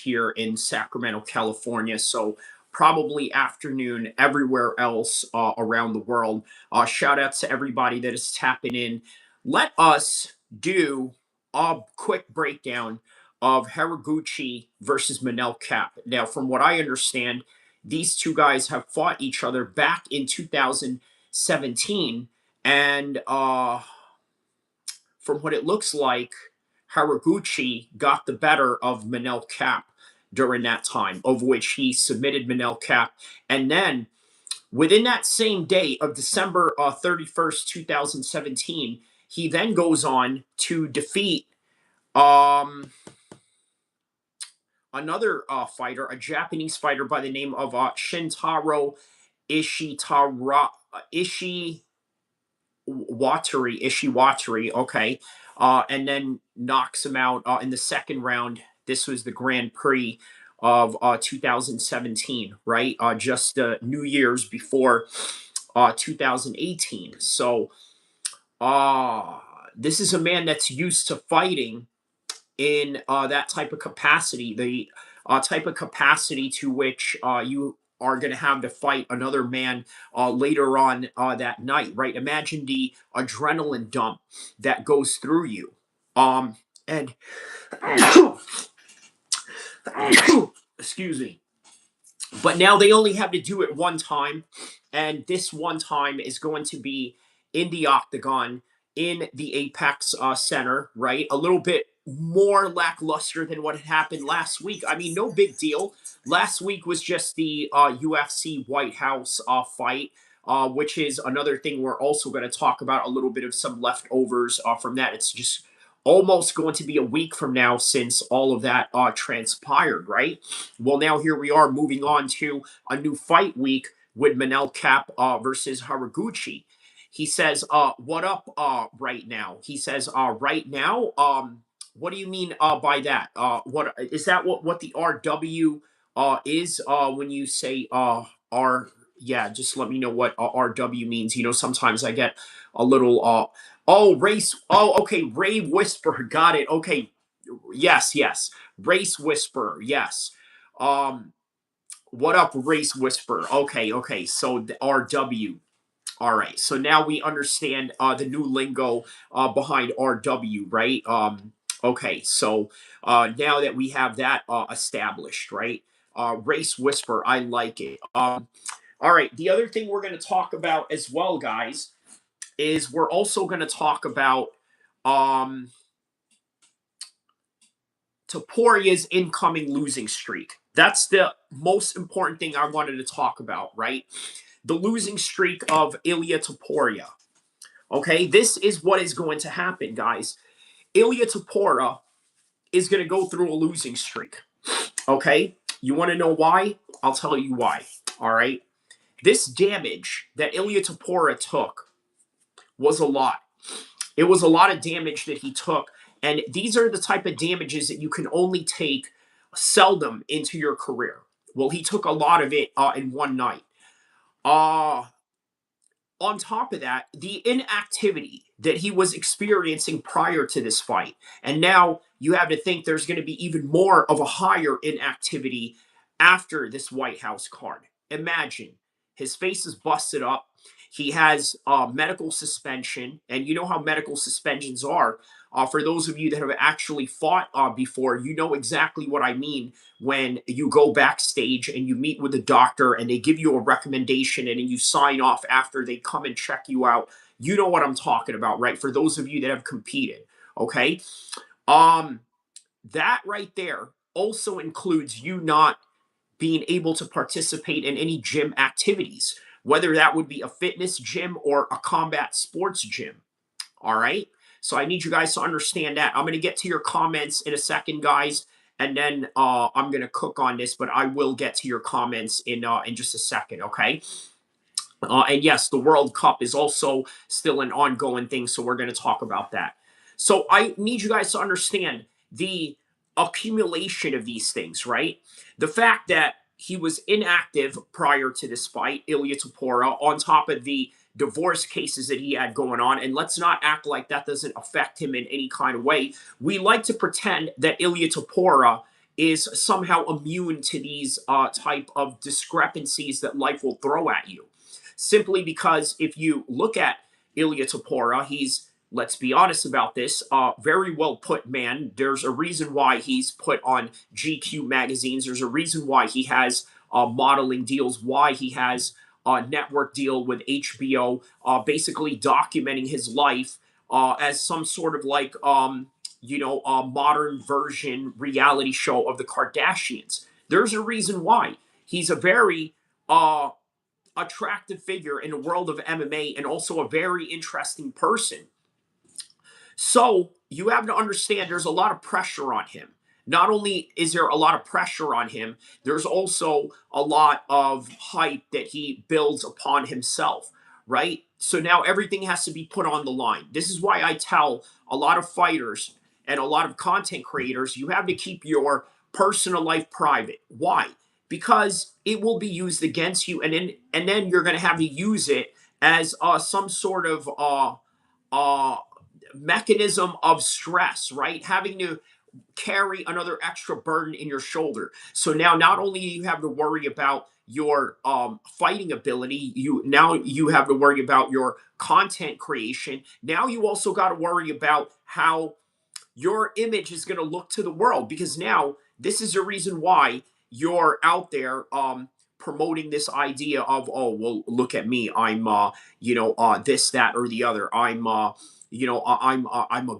here in Sacramento, California. So probably afternoon everywhere else around the world. Shout out to everybody that is tapping in. Let us do a quick breakdown of Horiguchi versus Manel Kape. Now, from what I understand, these two guys have fought each other back in 2017, and from what it looks like, Horiguchi got the better of Manel Kape during that time, of which he submitted Manel Kape. And then within that same day of December 31st, 2017, he then goes on to defeat um, another fighter, a Japanese fighter by the name of Shintaro Ishiwatari, okay, and then knocks him out in the second round. This was the Grand Prix of 2017, right? Just New Year's before 2018. So this is a man that's used to fighting in that type of capacity, the type of capacity to which you are going to have to fight another man later on that night, right? Imagine the adrenaline dump that goes through you. And excuse me. But now they only have to do it one time, and this one time is going to be in the octagon in the Apex Center, right? A little bit more lackluster than what had happened last week. I mean, no big deal. Last week was just the UFC White House fight, which is another thing we're also going to talk about, a little bit of some leftovers from that. It's just almost going to be a week from now since all of that transpired, right? Well, now here we are moving on to a new fight week with Manel Kape versus Horiguchi. He says, what up right now? He says, right now? What do you mean by that? What is that what the RW is when you say R? Yeah, just let me know what RW means. You know, sometimes I get a little oh, race. Oh, okay. Rave Whisperer. Got it. Okay. Yes, yes. Race Whisperer. Yes. What up, Race Whisperer? Okay, okay. So the RW. All right. So now we understand the new lingo behind RW, right? Okay. So now that we have that established, right? Race Whisper. I like it. All right. The other thing we're going to talk about as well, guys, is we're also going to talk about Topuria's incoming losing streak. That's the most important thing I wanted to talk about, right? The losing streak of Illa Topuria. Okay, this is what is going to happen, guys. Illa Topuria is going to go through a losing streak. Okay, you want to know why? I'll tell you why. All right, this damage that Illa Topuria took was a lot. It was a lot of damage that he took, and these are the type of damages that you can only take seldom into your career. Well, he took a lot of it in one night. On top of that, the inactivity that he was experiencing prior to this fight, and now you have to think there's going to be even more of a higher inactivity after this White House card. Imagine his face is busted up. He has medical suspension, and you know how medical suspensions are. For those of you that have actually fought before, you know exactly what I mean when you go backstage and you meet with a doctor and they give you a recommendation and then you sign off after they come and check you out. You know what I'm talking about, right? For those of you that have competed, okay? That right there also includes you not being able to participate in any gym activities, whether that would be a fitness gym or a combat sports gym. All right. So I need you guys to understand that. I'm going to get to your comments in a second, guys, and then I'm going to cook on this, but I will get to your comments in just a second, okay? And yes, the World Cup is also still an ongoing thing, so we're going to talk about that. So I need you guys to understand the accumulation of these things, right? The fact that he was inactive prior to this fight, Illa Topuria, on top of the divorce cases that he had going on. And let's not act like that doesn't affect him in any kind of way. We like to pretend that Illa Topuria is somehow immune to these type of discrepancies that life will throw at you. Simply because if you look at Illa Topuria, he's, let's be honest about this, very well put man. There's a reason why he's put on GQ magazines. There's a reason why he has modeling deals, why he has a network deal with HBO, basically documenting his life as some sort of like, a modern version reality show of the Kardashians. There's a reason why. He's a very attractive figure in the world of MMA and also a very interesting person. So you have to understand there's a lot of pressure on him. Not only is there a lot of pressure on him, there's also a lot of hype that he builds upon himself, right? So now everything has to be put on the line. This is why I tell a lot of fighters and a lot of content creators, you have to keep your personal life private. Why? Because it will be used against you, and then you're going to have to use it as some sort of uh, mechanism of stress, right? Having to carry another extra burden in your shoulder. So now not only do you have to worry about your fighting ability, you have to worry about your content creation. Now you also got to worry about how your image is going to look to the world, because now this is a reason why you're out there promoting this idea of, oh well, look at me, I'm this, that, or the other, I'm a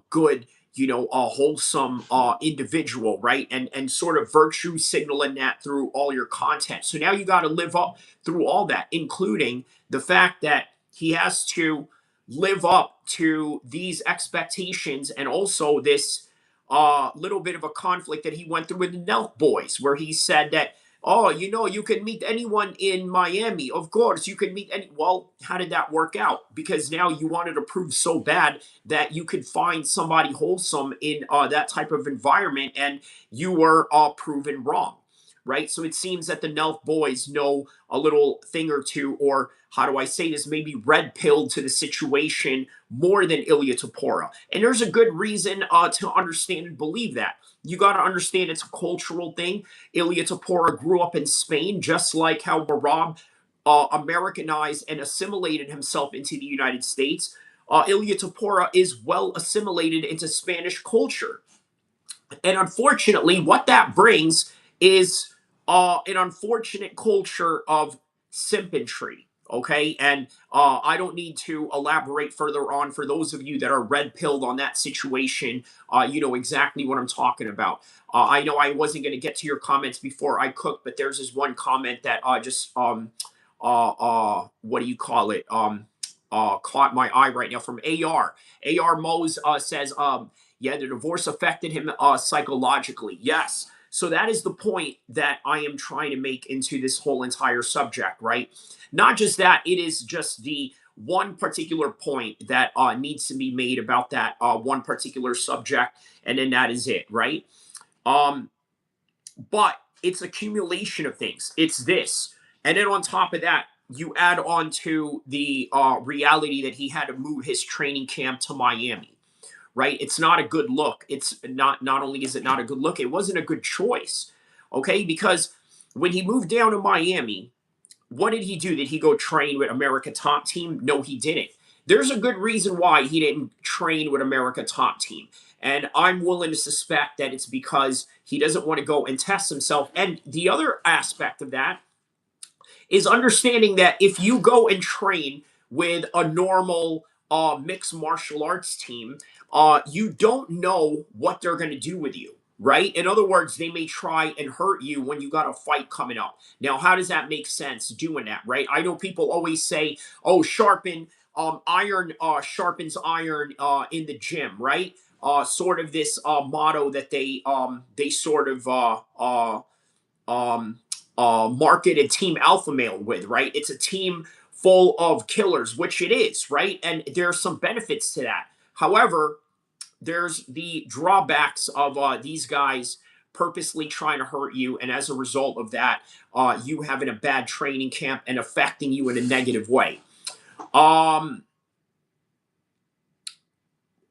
good, a wholesome individual, right? And sort of virtue signaling that through all your content. So now you got to live up through all that, including the fact that he has to live up to these expectations, and also this little bit of a conflict that he went through with the Nelk boys, where he said that, oh, you can meet anyone in Miami. Of course, you can meet any. Well, how did that work out? Because now you wanted to prove so bad that you could find somebody wholesome in that type of environment, and you were proven wrong, right? So it seems that the Nelk boys know a little thing or two, or how do I say this, maybe red pilled to the situation more than Illa Topuria. And there's a good reason to understand and believe that. You got to understand it's a cultural thing. Illa Topuria grew up in Spain, just like how Barab Americanized and assimilated himself into the United States. Illa Topuria is well assimilated into Spanish culture. And unfortunately, what that brings is an unfortunate culture of simpantry. Okay. And I don't need to elaborate further on. For those of you that are red pilled on that situation, you know exactly what I'm talking about. I know I wasn't going to get to your comments before I cooked, but there's this one comment that what do you call it? Caught my eye right now from AR. AR Mose says, yeah, the divorce affected him psychologically. Yes. So that is the point that I am trying to make into this whole entire subject, right? Not just that, it is just the one particular point that needs to be made about that one particular subject, and then that is it, right? But it's accumulation of things. It's this. And then on top of that, you add on to the reality that he had to move his training camp to Miami, right? It's not a good look. It's not only is it not a good look, it wasn't a good choice, okay? Because when he moved down to Miami, what did he do? Did he go train with America Top Team? No, he didn't. There's a good reason why he didn't train with America Top Team. And I'm willing to suspect that it's because he doesn't want to go and test himself. And the other aspect of that is understanding that if you go and train with a normal mixed martial arts team, you don't know what they're going to do with you, right? In other words, they may try and hurt you when you got a fight coming up. Now, how does that make sense doing that, right? I know people always say, oh, sharpen iron sharpens iron in the gym, right? Sort of this motto that they sort of um, marketed Team Alpha Male with, right? It's a team full of killers, which it is, right? And there's some benefits to that. However, there's the drawbacks of these guys purposely trying to hurt you, and as a result of that, you having a bad training camp and affecting you in a negative way.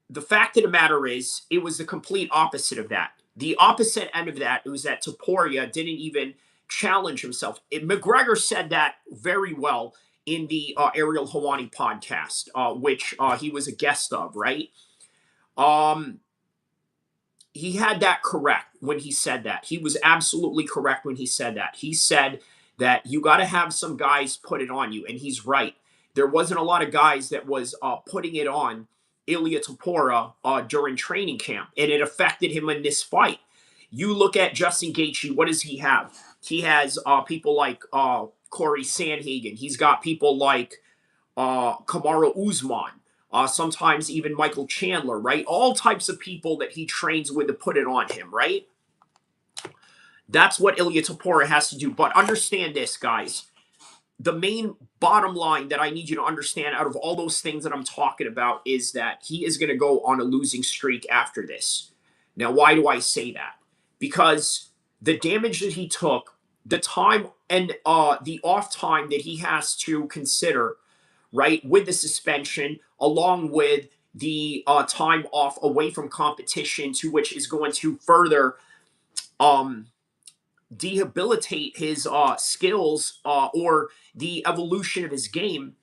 The fact of the matter is, it was the complete opposite of that. The opposite end of that was that Topuria didn't even challenge himself. McGregor said that very well in the Ariel Helwani podcast, which he was a guest of, right? He had that correct when he said that. He was absolutely correct when he said that. He said that you got to have some guys put it on you, and he's right. There wasn't a lot of guys that was putting it on Ilia Topuria during training camp, and it affected him in this fight. You look at Justin Gaethje. What does he have? He has people like Corey Sandhagen. He's got people like Kamaru Usman. Sometimes even Michael Chandler, right? All types of people that he trains with to put it on him, right? That's what Ilia Topuria has to do. But understand this, guys. The main bottom line that I need you to understand out of all those things that I'm talking about is that he is going to go on a losing streak after this. Now, why do I say that? Because the damage that he took, the time and the off time that he has to consider, right, with the suspension, along with the time off away from competition, to which is going to further debilitate his skills or the evolution of his game,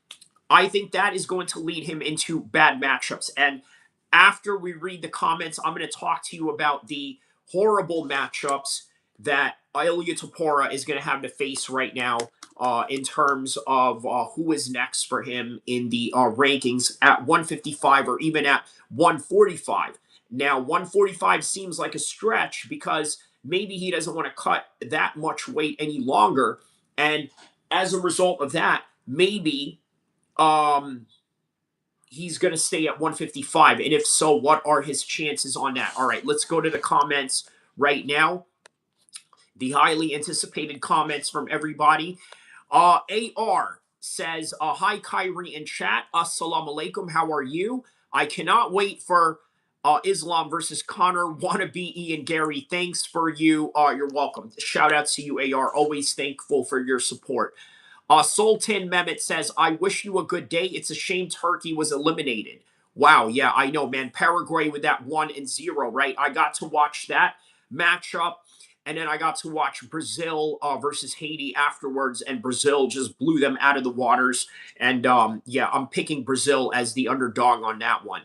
I think that is going to lead him into bad matchups. And after we read the comments, I'm going to talk to you about the horrible matchups that Ilia Topuria is going to have to face right now in terms of who is next for him in the rankings at 155 or even at 145. Now, 145 seems like a stretch because maybe he doesn't want to cut that much weight any longer. And as a result of that, maybe he's going to stay at 155. And if so, what are his chances on that? All right, let's go to the comments right now. The highly anticipated comments from everybody. AR says, hi, Kyrie in chat. Assalamu alaikum. How are you? I cannot wait for Islam versus Connor. Wannabe Ian Gary. Thanks for you. You're welcome. Shout out to you, AR. Always thankful for your support. Sultan Mehmet says, I wish you a good day. It's a shame Turkey was eliminated. Wow, yeah, I know, man. Paraguay with that 1-0, right? I got to watch that matchup. And then I got to watch Brazil versus Haiti afterwards, and Brazil just blew them out of the waters. And yeah, I'm picking Brazil as the underdog on that one.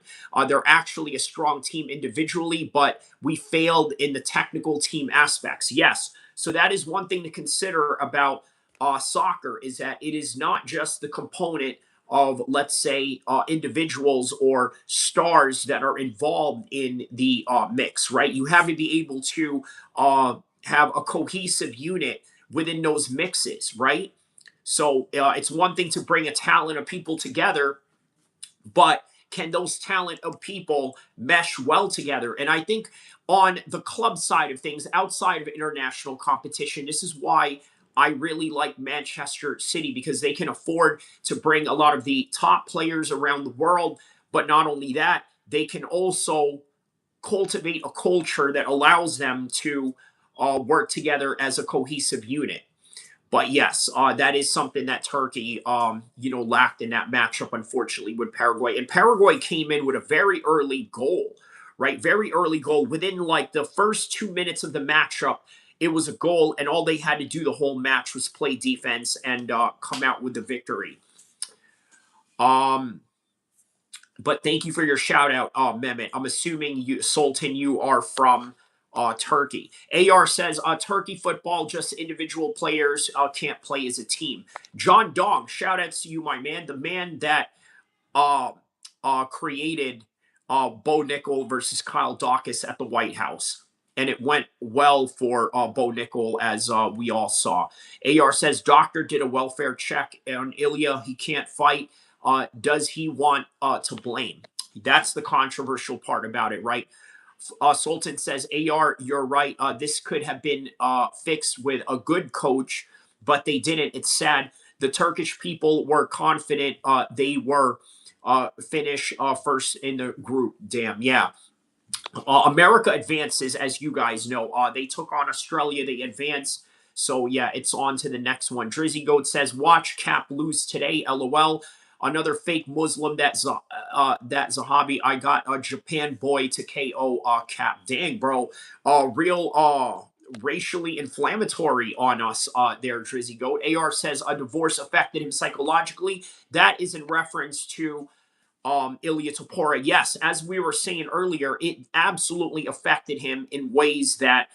They're actually a strong team individually, but we failed in the technical team aspects. Yes, so that is one thing to consider about soccer, is that it is not just the component of, let's say, individuals or stars that are involved in the mix, right? You have to be able to have a cohesive unit within those mixes, right? So it's one thing to bring a talent of people together, but can those talent of people mesh well together? And I think on the club side of things, outside of international competition, this is why I really like Manchester City, because they can afford to bring a lot of the top players around the world. But not only that, they can also cultivate a culture that allows them to work together as a cohesive unit. But yes, that is something that Turkey, lacked in that matchup, unfortunately, with Paraguay. And Paraguay came in with a very early goal, right? Very early goal. Within like the first 2 minutes of the matchup, it was a goal, and all they had to do the whole match was play defense and come out with the victory. But thank you for your shout out, Mehmet. I'm assuming you, Sultan, you are from Turkey. AR says, Turkey football, just individual players can't play as a team. John Dong, shout outs to you, my man. The man that created Bo Nickel versus Kyle Dawkins at the White House. And it went well for Bo Nickel, as we all saw. AR says, doctor did a welfare check on Ilya. He can't fight. Does he want to blame? That's the controversial part about it, right? Sultan says, AR, you're right. This could have been fixed with a good coach, but they didn't. It's sad. The Turkish people were confident they were finish first in the group. Damn, yeah. America advances, as you guys know. They took on Australia. They advanced. So, yeah, it's on to the next one. Drizzy Goat says, watch Cap lose today, LOL. Another fake Muslim that Zahabi. I got a Japan boy to KO Cap. Dang, bro. Real racially inflammatory on us there, Drizzy Goat. AR says a divorce affected him psychologically. That is in reference to Illa Topuria. Yes, as we were saying earlier, it absolutely affected him in ways that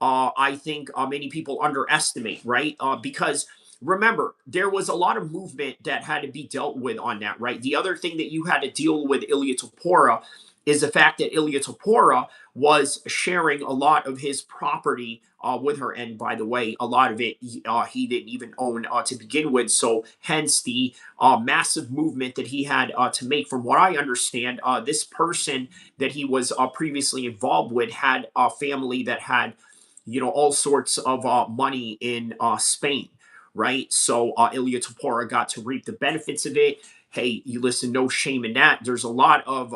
I think many people underestimate, right? Because remember, there was a lot of movement that had to be dealt with on that, right? The other thing that you had to deal with Illa Topuria is the fact that Illa Topuria was sharing a lot of his property with her. And by the way, a lot of it he didn't even own to begin with. So hence the massive movement that he had to make. From what I understand, this person that he was previously involved with had a family that had, all sorts of money in Spain, right? So Illa Topuria got to reap the benefits of it. Hey, you listen, no shame in that. There's a lot of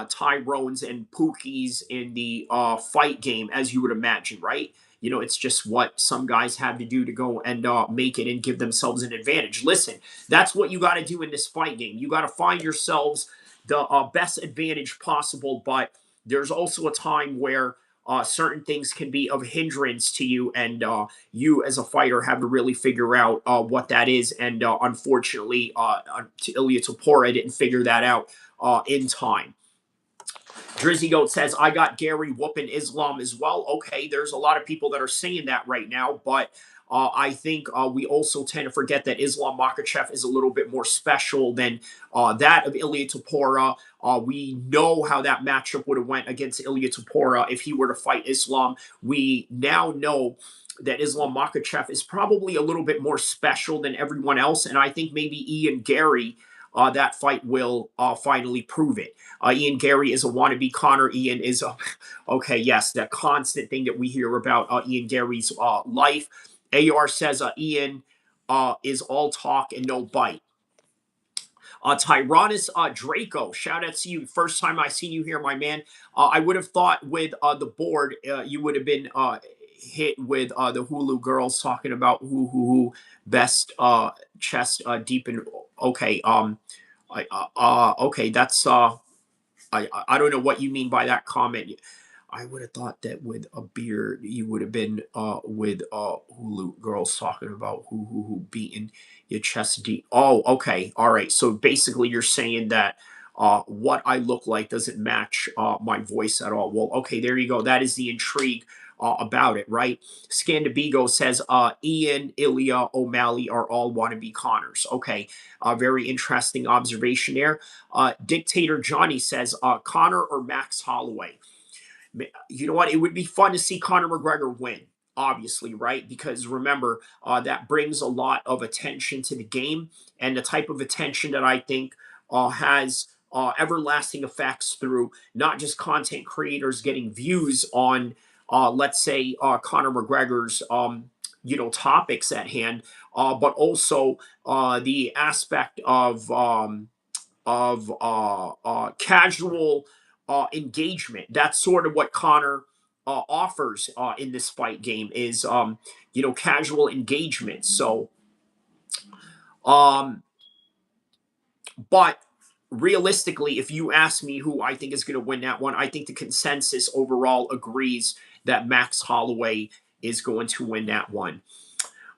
Tyrones and Pookies in the fight game, as you would imagine, right? It's just what some guys have to do to go and make it and give themselves an advantage. Listen, that's what you got to do in this fight game. You got to find yourselves the best advantage possible, but there's also a time where certain things can be of hindrance to you, and you as a fighter have to really figure out what that is. And unfortunately, Illa Topuria didn't figure that out in time. Drizzy Goat says, I got Gary whooping Islam as well. Okay, there's a lot of people that are saying that right now, but I think we also tend to forget that Islam Makhachev is a little bit more special than that of Illa Topuria. We know how that matchup would have went against Illa Topuria if he were to fight Islam. We now know that Islam Makhachev is probably a little bit more special than everyone else, and I think maybe Ian Gary, that fight will finally prove it. Ian Gary is a wannabe Conor. Ian is okay. Yes, that constant thing that we hear about Ian Gary's life. AR says Ian is all talk and no bite. Tyrannus Draco, shout out to you. First time I seen you here, my man. I would have thought with the board, you would have been hit with the Hulu girls talking about who best chest deep in. Okay, okay, that's I don't know what you mean by that comment. I would have thought that with a beard, you would have been with Hulu girls talking about who beating your chest deep. Oh, okay, all right. So basically, you're saying that what I look like doesn't match my voice at all. Well, okay, there you go. That is the intrigue about it, right? Scandabigo says Ian, Ilya, O'Malley are all wannabe Connors. Okay, very interesting observation there. Dictator Johnny says Connor or Max Holloway. You know what? It would be fun to see Conor McGregor win, obviously, right? Because remember, that brings a lot of attention to the game, and the type of attention that I think has everlasting effects through not just content creators getting views on, let's say, Conor McGregor's, topics at hand, but also the aspect of casual engagement. That's sort of what Connor offers in this fight game is, casual engagement. So, um, but realistically, if you ask me who I think is going to win that one, I think the consensus overall agrees that Max Holloway is going to win that one.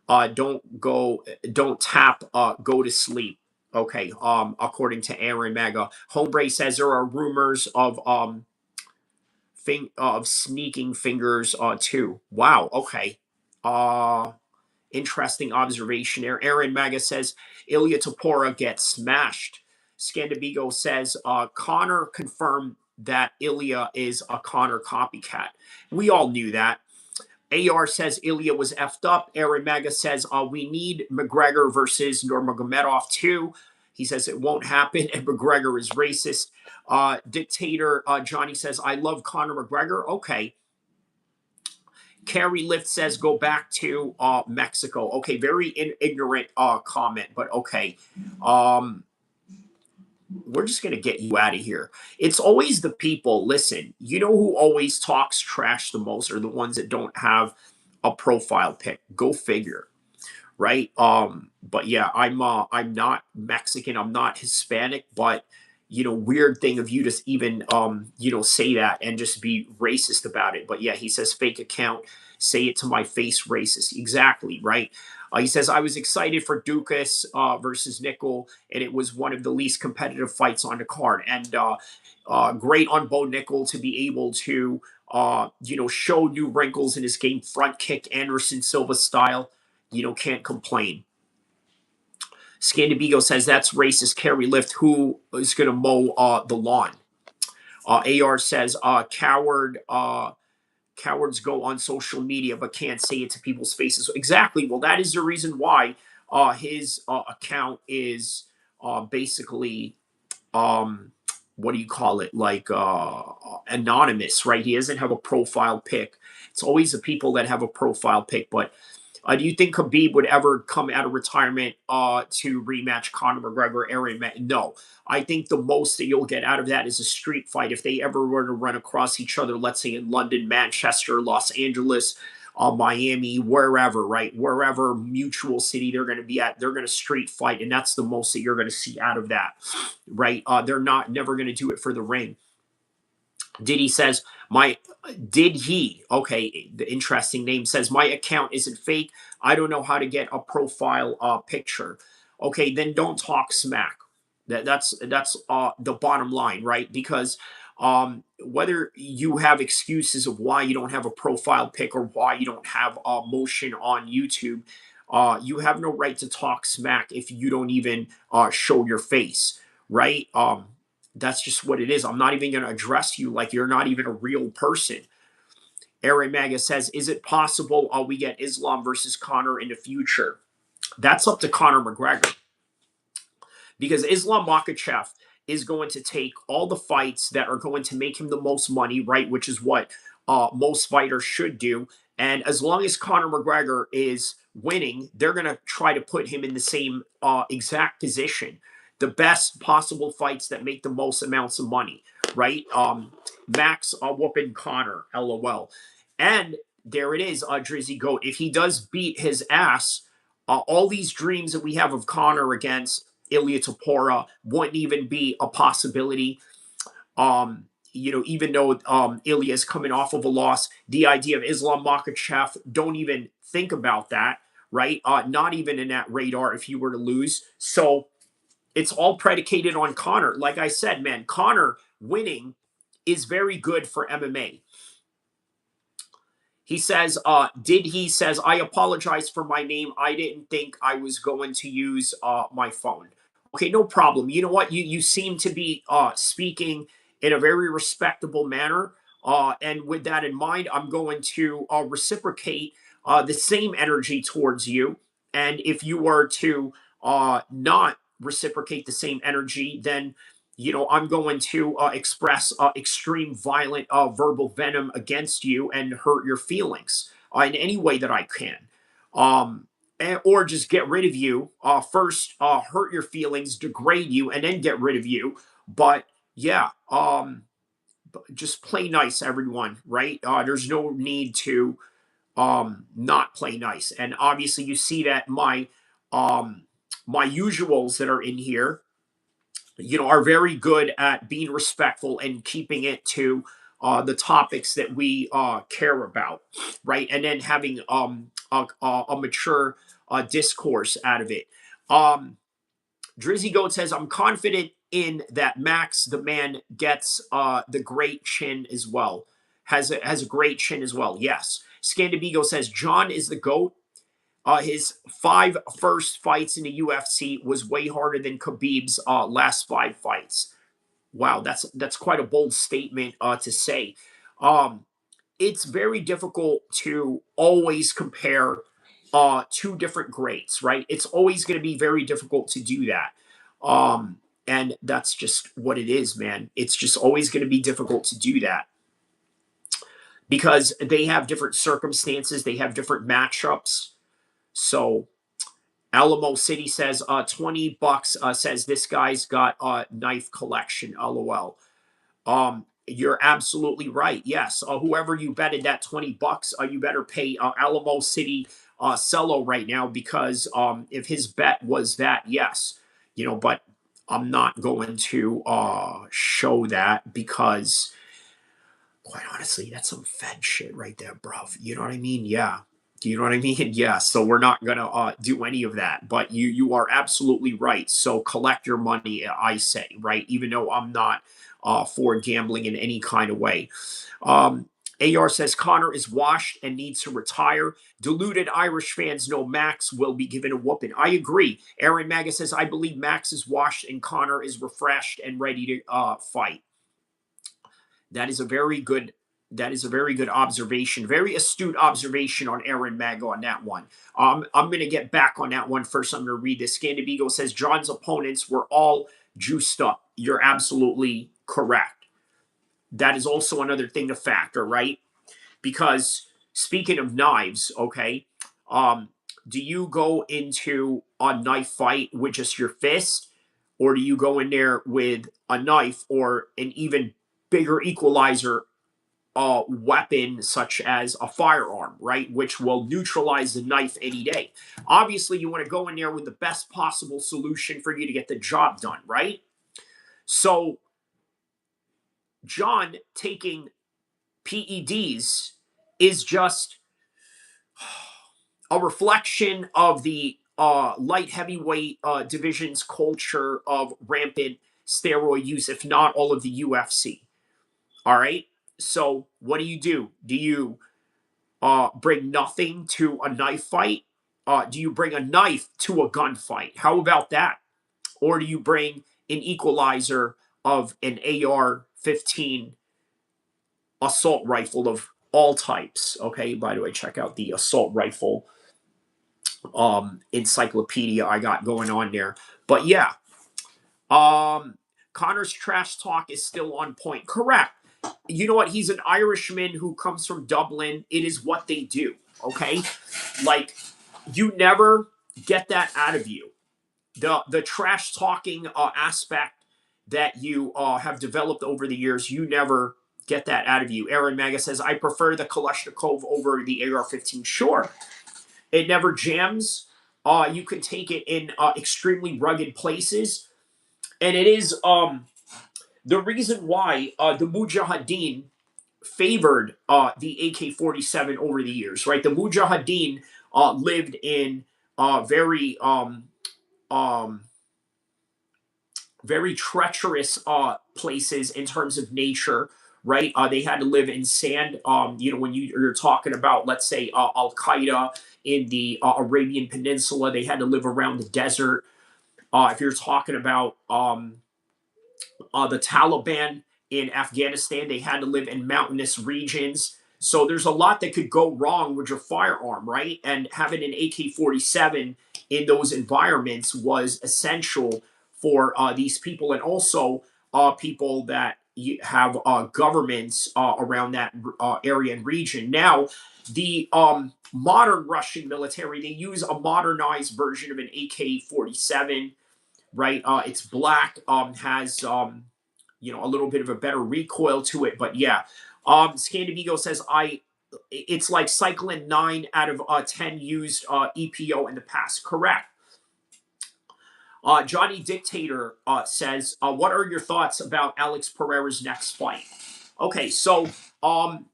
Don't tap, go to sleep. Okay, according to Aaron Mega. Hombre says there are rumors of sneaking fingers too. Wow, okay. Uh Interesting observation there. Aaron Maga says Illa Topuria gets smashed. Scandabigo says Connor confirmed that Ilya is a Connor copycat. We all knew that. AR says Ilya was effed up. Aaron Maga says we need McGregor versus Nurmagomedov too. He says it won't happen, and McGregor is racist. Dictator Johnny says I love Conor McGregor. Okay. Carrie Lift says go back to Mexico. Okay, very ignorant comment, but okay. We're just going to get you out of here. It's always the people. Listen, you know who always talks trash the most are the ones that don't have a profile pic. Go figure. right? But yeah, I'm not Mexican, I'm not Hispanic, but weird thing of you just even say that and just be racist about it. But yeah, he says fake account, say it to my face, racist. Exactly, right? He says I was excited for Dukas versus Nickel, and it was one of the least competitive fights on the card. And great on Bo Nickel to be able to show new wrinkles in his game, front kick Anderson Silva style. Can't complain. Scandibigo says that's racist. Carry lift. Who is going to mow the lawn? AR says cowards go on social media but can't say it to people's faces. Exactly. Well, that is the reason why his account is basically what do you call it, like anonymous, right? He doesn't have a profile pic. It's always the people that have a profile pic. But do you think Khabib would ever come out of retirement to rematch Conor McGregor? No. I think the most that you'll get out of that is a street fight. If they ever were to run across each other, let's say in London, Manchester, Los Angeles, Miami, wherever, right? Wherever mutual city they're going to be at, they're going to street fight. And that's the most that you're going to see out of that, right? They're never going to do it for the ring. Diddy says, okay, the interesting name says, my account isn't fake. I don't know how to get a profile picture. Okay, then don't talk smack. That's the bottom line, right? Because whether you have excuses of why you don't have a profile pic or why you don't have motion on YouTube, you have no right to talk smack if you don't even show your face, right? That's just what it is. I'm not even going to address you like you're not even a real person. Aaron Maga says, is it possible we get Islam versus Conor in the future? That's up to Conor McGregor. Because Islam Makhachev is going to take all the fights that are going to make him the most money, right? Which is what most fighters should do. And as long as Conor McGregor is winning, they're going to try to put him in the same exact position. The best possible fights that make the most amounts of money, right? Max whooping Conor, LOL. And there it is, Drizzy Goat. If he does beat his ass, all these dreams that we have of Conor against Illa Topuria wouldn't even be a possibility. Even though Illa is coming off of a loss, the idea of Islam Makhachev, don't even think about that, right? Not even in that radar if you were to lose. So it's all predicated on Conor. Like I said, man, Conor winning is very good for MMA. He says, I apologize for my name. I didn't think I was going to use my phone. Okay, no problem. You know what? You seem to be speaking in a very respectable manner. And with that in mind, I'm going to reciprocate the same energy towards you. And if you were to not reciprocate the same energy, then I'm going to express extreme violent verbal venom against you and hurt your feelings in any way that I can. Or just get rid of you. First, hurt your feelings, degrade you, and then get rid of you. But yeah, just play nice, everyone, right? There's no need to not play nice. And obviously, you see that my usuals that are in here, are very good at being respectful and keeping it to the topics that we care about, right? And then having a mature discourse out of it. Drizzy Goat says, I'm confident in that Max, the man, gets the great chin as well. Has a great chin as well. Yes. Scandibigo says, John is the GOAT. His 5 first fights in the UFC was way harder than Khabib's last 5 fights. Wow, that's quite a bold statement to say. It's very difficult to always compare 2 different greats, right? It's always going to be very difficult to do that. And that's just what it is, man. It's just always going to be difficult to do that because they have different circumstances, they have different matchups. So Alamo City says, $20 says this guy's got a knife collection. LOL. You're absolutely right. Yes. Whoever you betted that $20, you better pay Alamo City Cello right now, because if his bet was that, yes, but I'm not going to show that, because quite honestly, that's some Fed shit right there, bruv. You know what I mean? Yeah. Do you know what I mean? Yeah. So we're not gonna do any of that. But you are absolutely right. So collect your money, I say, right? Even though I'm not for gambling in any kind of way. Um, AR says Connor is washed and needs to retire. Deluded Irish fans know Max will be given a whooping. I agree. Aaron Maga says I believe Max is washed and Connor is refreshed and ready to fight. That is a very good. That is a very good observation. Very astute observation on Aaron Mago on that one. I'm going to get back on that one first. I'm going to read this. Scandibigo says John's opponents were all juiced up. You're absolutely correct. That is also another thing to factor, right? Because speaking of knives, okay, um, do you go into a knife fight with just your fist, or do you go in there with a knife or an even bigger equalizer weapon such as a firearm, right? Which will neutralize the knife any day. Obviously, you want to go in there with the best possible solution for you to get the job done, right? So, John taking PEDs is just a reflection of the light heavyweight division's culture of rampant steroid use, if not all of the UFC. All right. So, what do? Do you bring nothing to a knife fight? Do you bring a knife to a gunfight? How about that? Or do you bring an equalizer of an AR-15 assault rifle of all types? Okay, by the way, check out the assault rifle encyclopedia I got going on there. But yeah, Connor's trash talk is still on point. Correct. You know what? He's an Irishman who comes from Dublin. It is what they do. Okay, like you never get that out of you. The trash talking aspect that you have developed over the years, you never get that out of you. Aaron Maga says, I prefer the Kalashnikov over the AR-15. Sure, it never jams. You can take it in extremely rugged places, and it is the reason why the Mujahideen favored the AK-47 over the years, right? The Mujahideen lived in very um, very treacherous places in terms of nature, right? They had to live in sand. When you're talking about, let's say, Al Qaeda in the Arabian Peninsula, they had to live around the desert. If you're talking about the Taliban in Afghanistan, they had to live in mountainous regions. So there's a lot that could go wrong with your firearm, right? And having an AK-47 in those environments was essential for these people, and also people that have governments around that area and region. Now, the modern Russian military, they use a modernized version of an AK-47, right? It's black, has a little bit of a better recoil to it, but yeah. Scandivigo says it's like cycling 9 out of 10 used EPO in the past. Correct. Johnny Dictator says, what are your thoughts about Alex Pereira's next fight? Okay, so I'm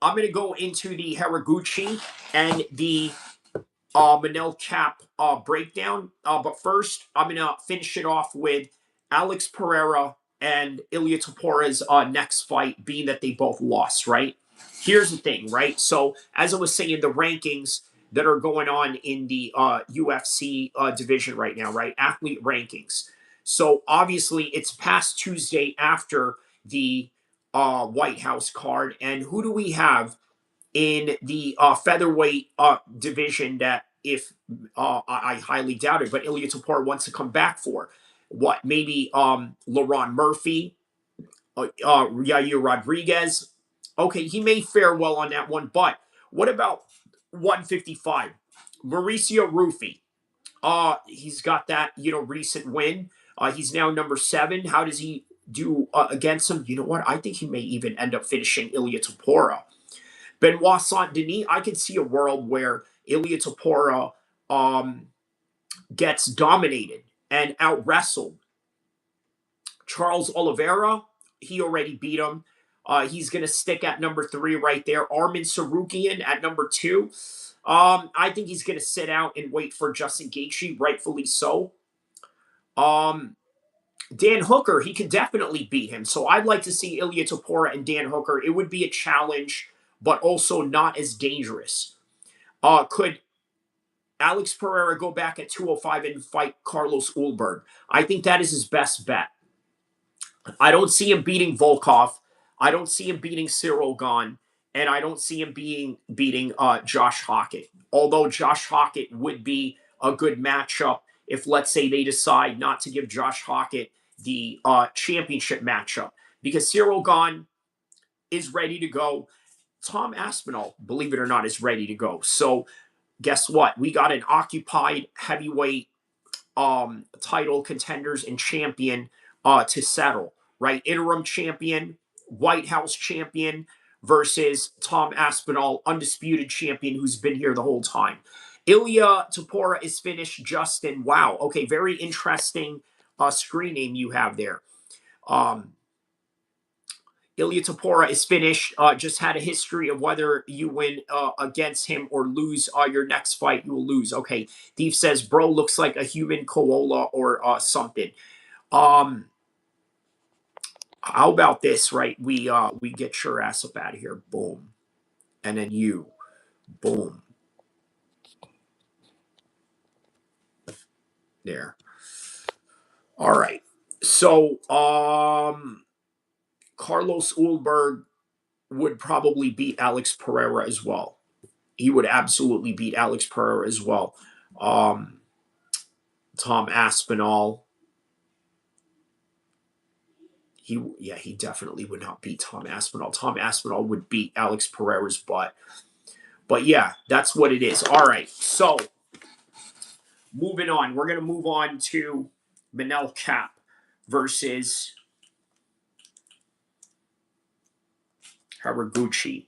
going to go into the Horiguchi and the Manel Cap breakdown. But first, I'm going to finish it off with Alex Pereira and Illa Topuria's next fight, being that they both lost, right? Here's the thing, right? So, as I was saying, the rankings that are going on in the UFC division right now, right? Athlete rankings. So, obviously, it's past Tuesday after the White House card. And who do we have in the featherweight division that, if I highly doubt it, but Illa Topuria wants to come back for? What, maybe Laron Murphy, Yair Rodriguez? Okay, he may fare well on that one, but what about 155? Mauricio Rufy. He's got that recent win. He's now number 7. How does he do against him. You know what? I think he may even end up finishing Illa Topuria. Benoit Saint Denis, I could see a world where Illa Topuria gets dominated and out wrestled. Charles Oliveira, he already beat him. He's going to stick at number 3 right there. Armin Sarukian at number 2. I think he's going to sit out and wait for Justin Gaethje, rightfully so. Dan Hooker, he could definitely beat him. So I'd like to see Illa Topuria and Dan Hooker. It would be a challenge, but also not as dangerous. Could Alex Pereira go back at 205 and fight Carlos Ulberg? I think that is his best bet. I don't see him beating Volkov. I don't see him beating Cyril Gane. And I don't see him beating Josh Hockett. Although Josh Hockett would be a good matchup if, let's say, they decide not to give Josh Hockett the championship matchup. Because Cyril Gane is ready to go. Tom Aspinall, believe it or not, is ready to go. So guess what? We got an occupied heavyweight title contenders and champion to settle, right? Interim champion, White House champion versus Tom Aspinall, undisputed champion who's been here the whole time. Illa Topuria is finished. Justin, wow. Okay, very interesting screen name you have there. Illa Topuria is finished. Just had a history of whether you win against him or lose your next fight, you will lose. Okay. Thief says, bro looks like a human koala or something. How about this, right? We get your ass up out of here. Boom. And then you. Boom. There. All right. So, Carlos Ulberg would probably beat Alex Pereira as well. He would absolutely beat Alex Pereira as well. Tom Aspinall. He definitely would not beat Tom Aspinall. Tom Aspinall would beat Alex Pereira's butt. But yeah, that's what it is. All right, so moving on. We're going to move on to Manel Kape versus Horiguchi.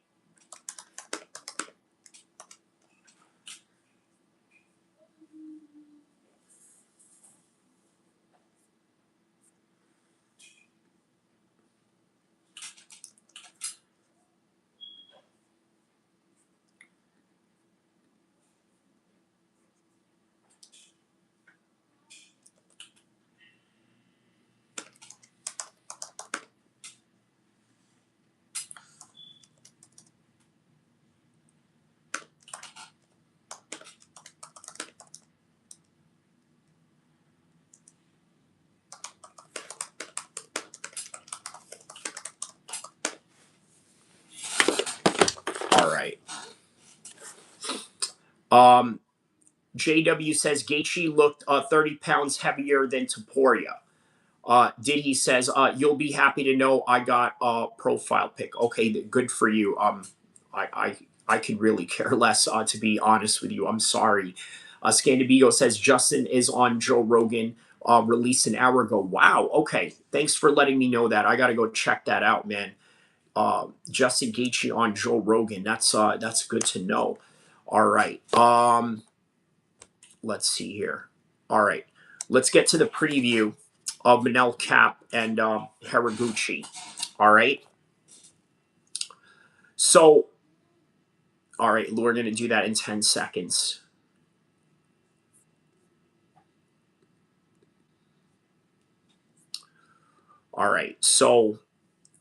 All right. JW says Gaethje looked 30 pounds heavier than Topuria. Did he says you'll be happy to know I got a profile pic. Okay, good for you. I could really care less to be honest with you. I'm sorry. Scandibigo says Justin is on Joe Rogan. Released an hour ago. Wow. Okay. Thanks for letting me know that. I got to go check that out, man. Justin Gaethje on Joe Rogan. That's good to know. All right. Let's see here. All right. Let's get to the preview of Manel Kape and Horiguchi. All right. So, all right, we're going to do that in 10 seconds. All right. So,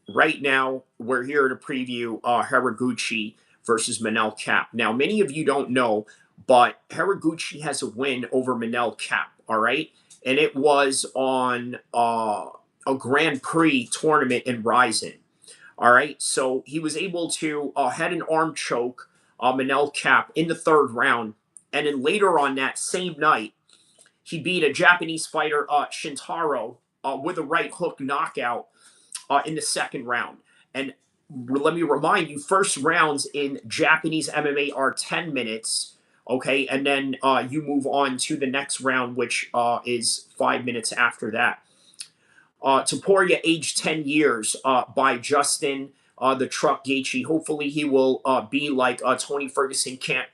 right now, we're here to preview Horiguchi versus Manel Kape. Now, many of you don't know, but Horiguchi has a win over Manel Kape. All right. And it was on a Grand Prix tournament in Ryzen. All right, so he was able to had an arm choke Manel Kape in the 3rd round, and then later on that same night, he beat a Japanese fighter, Shintaro, with a right hook knockout in the 2nd round. And let me remind you, first rounds in Japanese MMA are 10 minutes, okay, and then you move on to the next round, which is 5 minutes after that. Topuria, aged 10 years, by Justin the Truck Gaethje. Hopefully, he will be like Tony Ferguson. Can't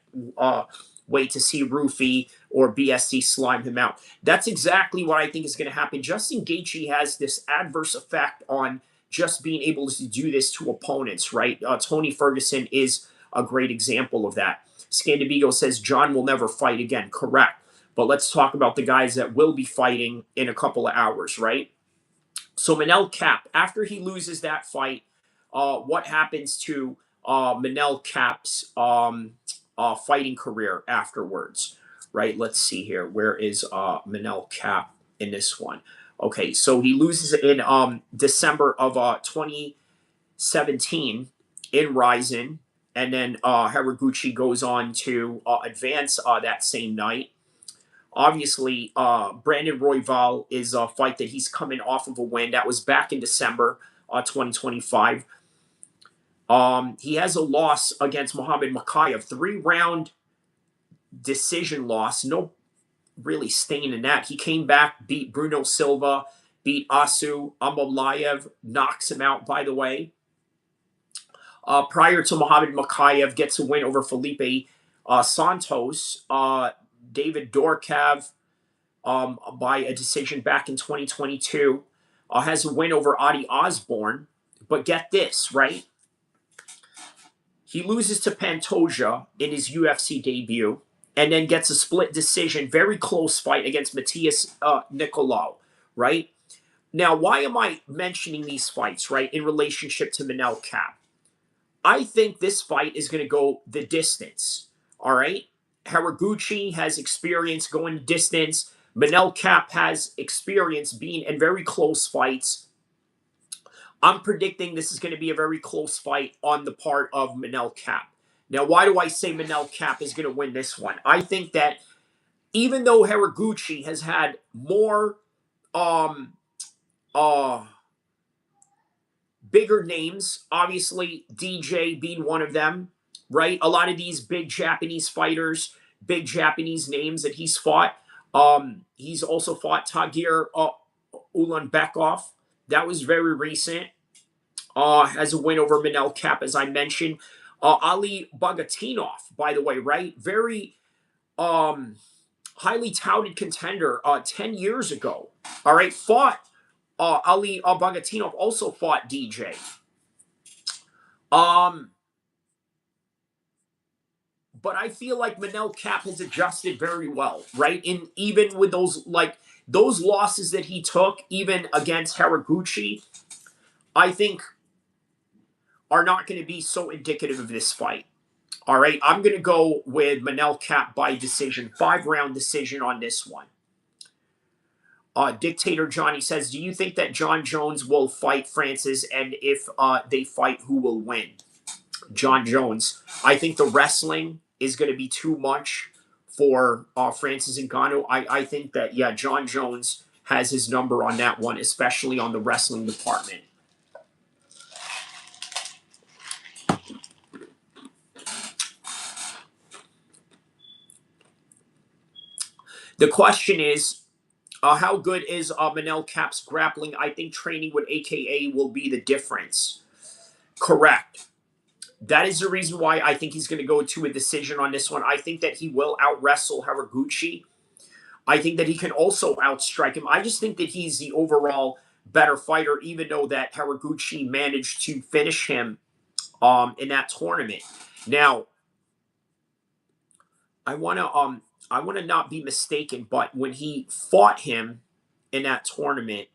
wait to see Rufy or BSC slime him out. That's exactly what I think is going to happen. Justin Gaethje has this adverse effect on just being able to do this to opponents, right? Tony Ferguson is a great example of that. Scandibigo says John will never fight again. Correct. But let's talk about the guys that will be fighting in a couple of hours, right? So Manel Kape, after he loses that fight, what happens to Manel Kape's fighting career afterwards, right? Let's see here. Where is Manel Kape in this one? Okay, so he loses in December of 2017 in Ryzen, and then Horiguchi goes on to advance that same night. Obviously, Brandon Royval is a fight that he's coming off of a win. That was back in December 2025. He has a loss against Muhammad Mokaev, 3-round decision loss. No really stain in that. He came back, beat Bruno Silva, beat Asu. Amolayev knocks him out, by the way. Prior to Muhammad Mokaev gets a win over Felipe Santos. David Dorkav, by a decision back in 2022, has a win over Adi Osborne. But get this, right? He loses to Pantoja in his UFC debut and then gets a split decision, very close fight against Matthias Nicolau, right? Now, why am I mentioning these fights, right, in relationship to Manel Kape? I think this fight is going to go the distance, all right? Horiguchi has experience going the distance. Manel Kape has experience being in very close fights. I'm predicting this is going to be a very close fight on the part of Manel Kape. Now, why do I say Manel Kape is going to win this one? I think that even though Horiguchi has had more bigger names, obviously DJ being one of them, right? A lot of these big Japanese fighters, big Japanese names that he's fought. He's also fought Tagir Ulanbekov. That was very recent. Has a win over Manel Kape, as I mentioned. Ali Bagatinov, by the way, right? Very highly touted contender 10 years ago. All right, fought Ali Bagatinov, also fought DJ. But I feel like Manel Kape has adjusted very well, right? And even with those losses that he took, even against Horiguchi, I think are not going to be so indicative of this fight. All right, I'm going to go with Manel Kape by decision, 5-round decision on this one. Dictator Johnny says, do you think that John Jones will fight Francis? And if they fight, who will win? John Jones. I think the wrestling is going to be too much for Francis Ngannou. I think that, yeah, John Jones has his number on that one, especially on the wrestling department. The question is, how good is Manel Kape's grappling? I think training with AKA will be the difference. Correct. That is the reason why I think he's going to go to a decision on this one. I think that he will out-wrestle Horiguchi. I think that he can also outstrike him. I just think that he's the overall better fighter, even though that Horiguchi managed to finish him in that tournament. Now, I want to not be mistaken, but when he fought him in that tournament,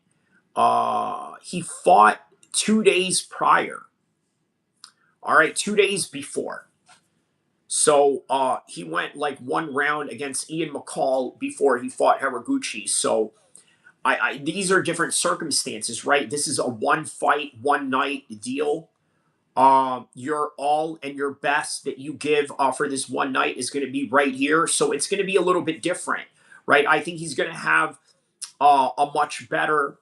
he fought 2 days prior. All right, 2 days before. So he went like 1 round against Ian McCall before he fought Horiguchi. So these are different circumstances, right? This is a 1 fight, 1 night deal. Your all and your best that you give for this 1 night is going to be right here. So it's going to be a little bit different, right? I think he's going to have a much better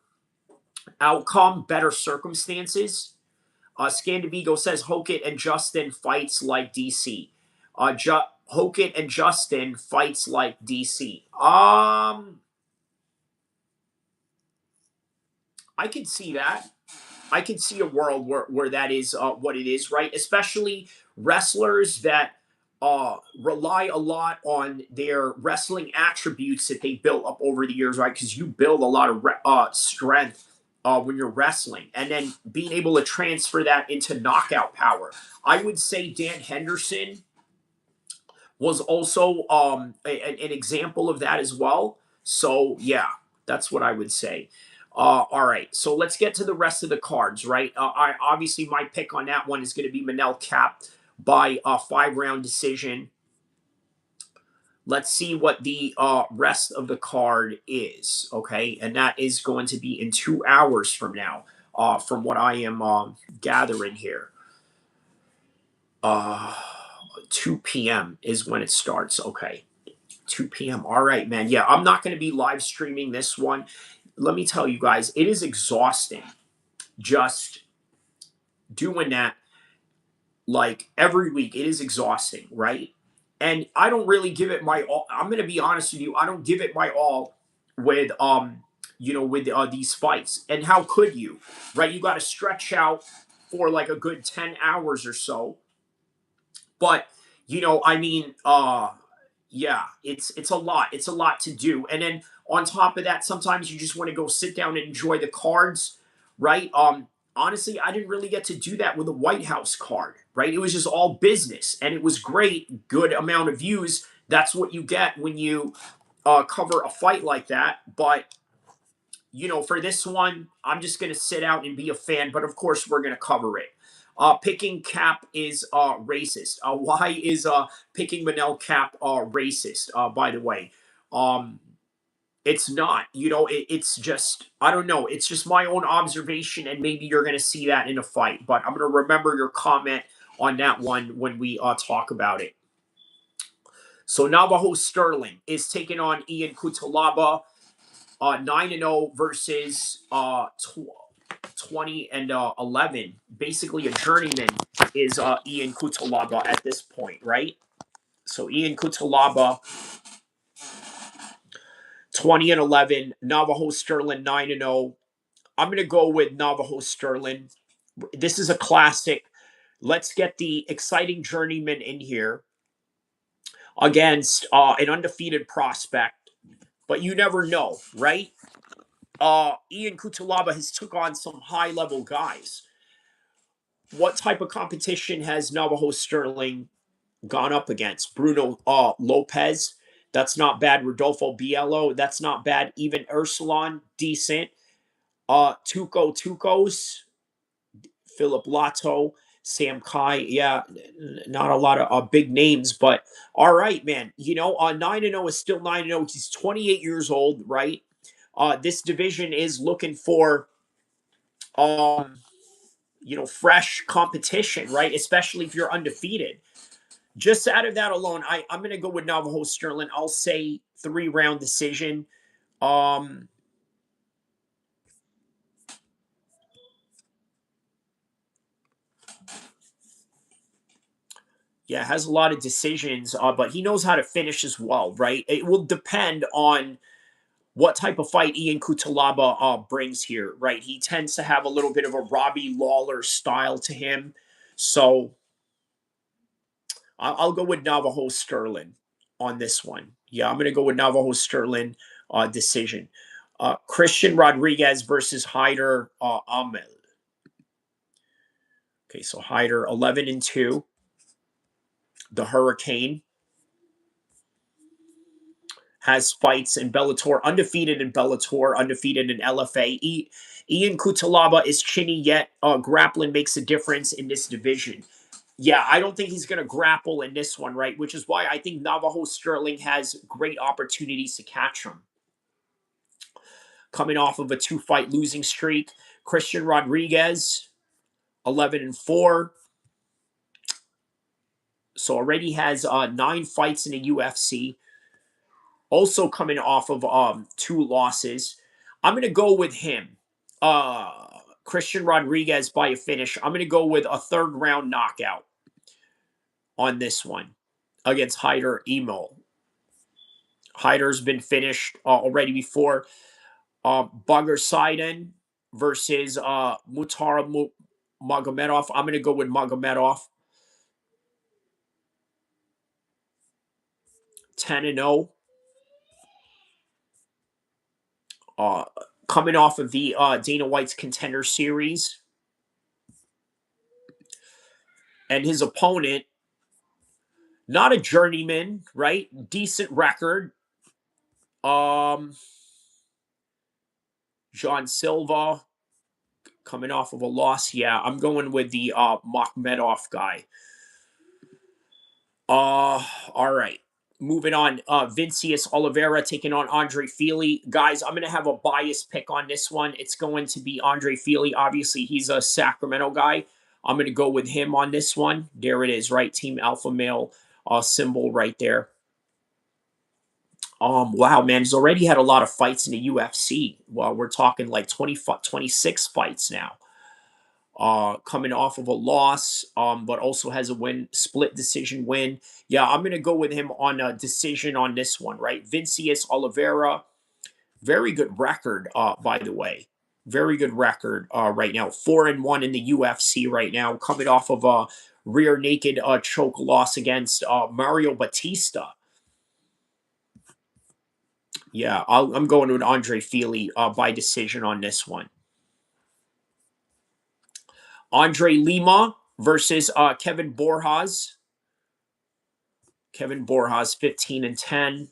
outcome, better circumstances. Scandibigo says Hokit and Justin fights like DC. Hokit and Justin fights like DC. I can see that. I can see a world where that is what it is, right? Especially wrestlers that rely a lot on their wrestling attributes that they built up over the years, right? Because you build a lot of strength when you're wrestling, and then being able to transfer that into knockout power. I would say Dan Henderson was also an example of that as well. So yeah, that's what I would say. All right, so let's get to the rest of the cards, right? I obviously my pick on that one is going to be Manel Cap by a 5-round decision. Let's see what the rest of the card is, okay? And that is going to be in 2 hours from now, from what I am gathering here. 2 p.m. is when it starts. Okay. 2 p.m. All right, man. Yeah, I'm not going to be live streaming this one. Let me tell you guys, it is exhausting just doing that like every week. It is exhausting, right? And I don't really give it my all. I'm going to be honest with you. I don't give it my all with with these fights. And how could you? Right? You got to stretch out for like a good 10 hours or so. But I mean, yeah, it's a lot. It's a lot to do. And then on top of that, sometimes you just want to go sit down and enjoy the cards, right? Honestly, I didn't really get to do that with the White House card, right? It was just all business, and it was great, good amount of views. That's what you get when you cover a fight like that. But for this one, I'm just going to sit out and be a fan. But of course, we're going to cover it. Picking Cap is racist. Why is picking Manel Cap racist? By the way, it's not. It's just I don't know. It's just my own observation, and maybe you're going to see that in a fight. But I'm going to remember your comment on that one when we talk about it. So Navajo Sterling is taking on Ian Cutelaba. 9-0 versus 20 and 11. Basically, a journeyman is Ian Cutelaba at this point, right? So Ian Cutelaba, 20 and 11. Navajo Sterling, 9-0. I'm going to go with Navajo Sterling. This is a classic. Let's get the exciting journeyman in here against an undefeated prospect. But you never know, right? Ian Cutelaba has took on some high-level guys. What type of competition has Navajo Sterling gone up against? Bruno Lopez, that's not bad. Rodolfo Biello, that's not bad. Even Ursulan, decent. Tukos, Philip Lato, Sam Kai, yeah, not a lot of big names, but all right, man. 9-0 is still 9-0. He's 28 years old, right? This division is looking for fresh competition, right? Especially if you're undefeated. Just out of that alone, I'm going to go with Navajo Sterling. I'll say 3-round decision. Yeah, has a lot of decisions, but he knows how to finish as well, right? It will depend on what type of fight Ian Cutelaba brings here, right? He tends to have a little bit of a Robbie Lawler style to him. So I'll go with Navajo Sterling on this one. Yeah, I'm going to go with Navajo Sterling decision. Christian Rodriguez versus Hyder Amel. Okay, so Hyder 11-2. The Hurricane has fights in Bellator, undefeated in Bellator, undefeated in LFA. Ian Cutelaba is chinny, yet grappling makes a difference in this division. Yeah, I don't think he's going to grapple in this one, right? Which is why I think Navajo Sterling has great opportunities to catch him. Coming off of a 2-fight losing streak, Christian Rodriguez, 11-4. So already has 9 fights in the UFC. Also coming off of 2 losses. I'm going to go with him. Christian Rodriguez by a finish. I'm going to go with a 3rd-round knockout on this one against Hyder Emo. Hyder's been finished already before. Bugger Seiden, versus Magomedov. I'm gonna go with Magomedov. 10-0. Uh, Coming off of the Dana White's Contender Series, and his opponent, not a journeyman, right? Decent record. Um, John Silva coming off of a loss. Yeah, I'm going with the Makhmedov guy. All right. Moving on. Vincius Oliveira taking on Andre Fili. Guys, I'm gonna have a biased pick on this one. It's going to be Andre Fili. Obviously, he's a Sacramento guy. I'm gonna go with him on this one. There it is, right? Team Alpha Male symbol right there. Wow, man, he's already had a lot of fights in the UFC. Well, we're talking like 26 fights now. Coming off of a loss, but also has a win, split decision win. Yeah, I'm gonna go with him on a decision on this one, right? Vincius Oliveira, very good record, by the way. Very good record right now. 4-1 in the UFC right now, coming off of a rear naked choke loss against Mario Batista. Yeah, I'm going with Andre Fili by decision on this one. Andre Lima versus Kevin Borjas. Kevin Borjas, 15-10,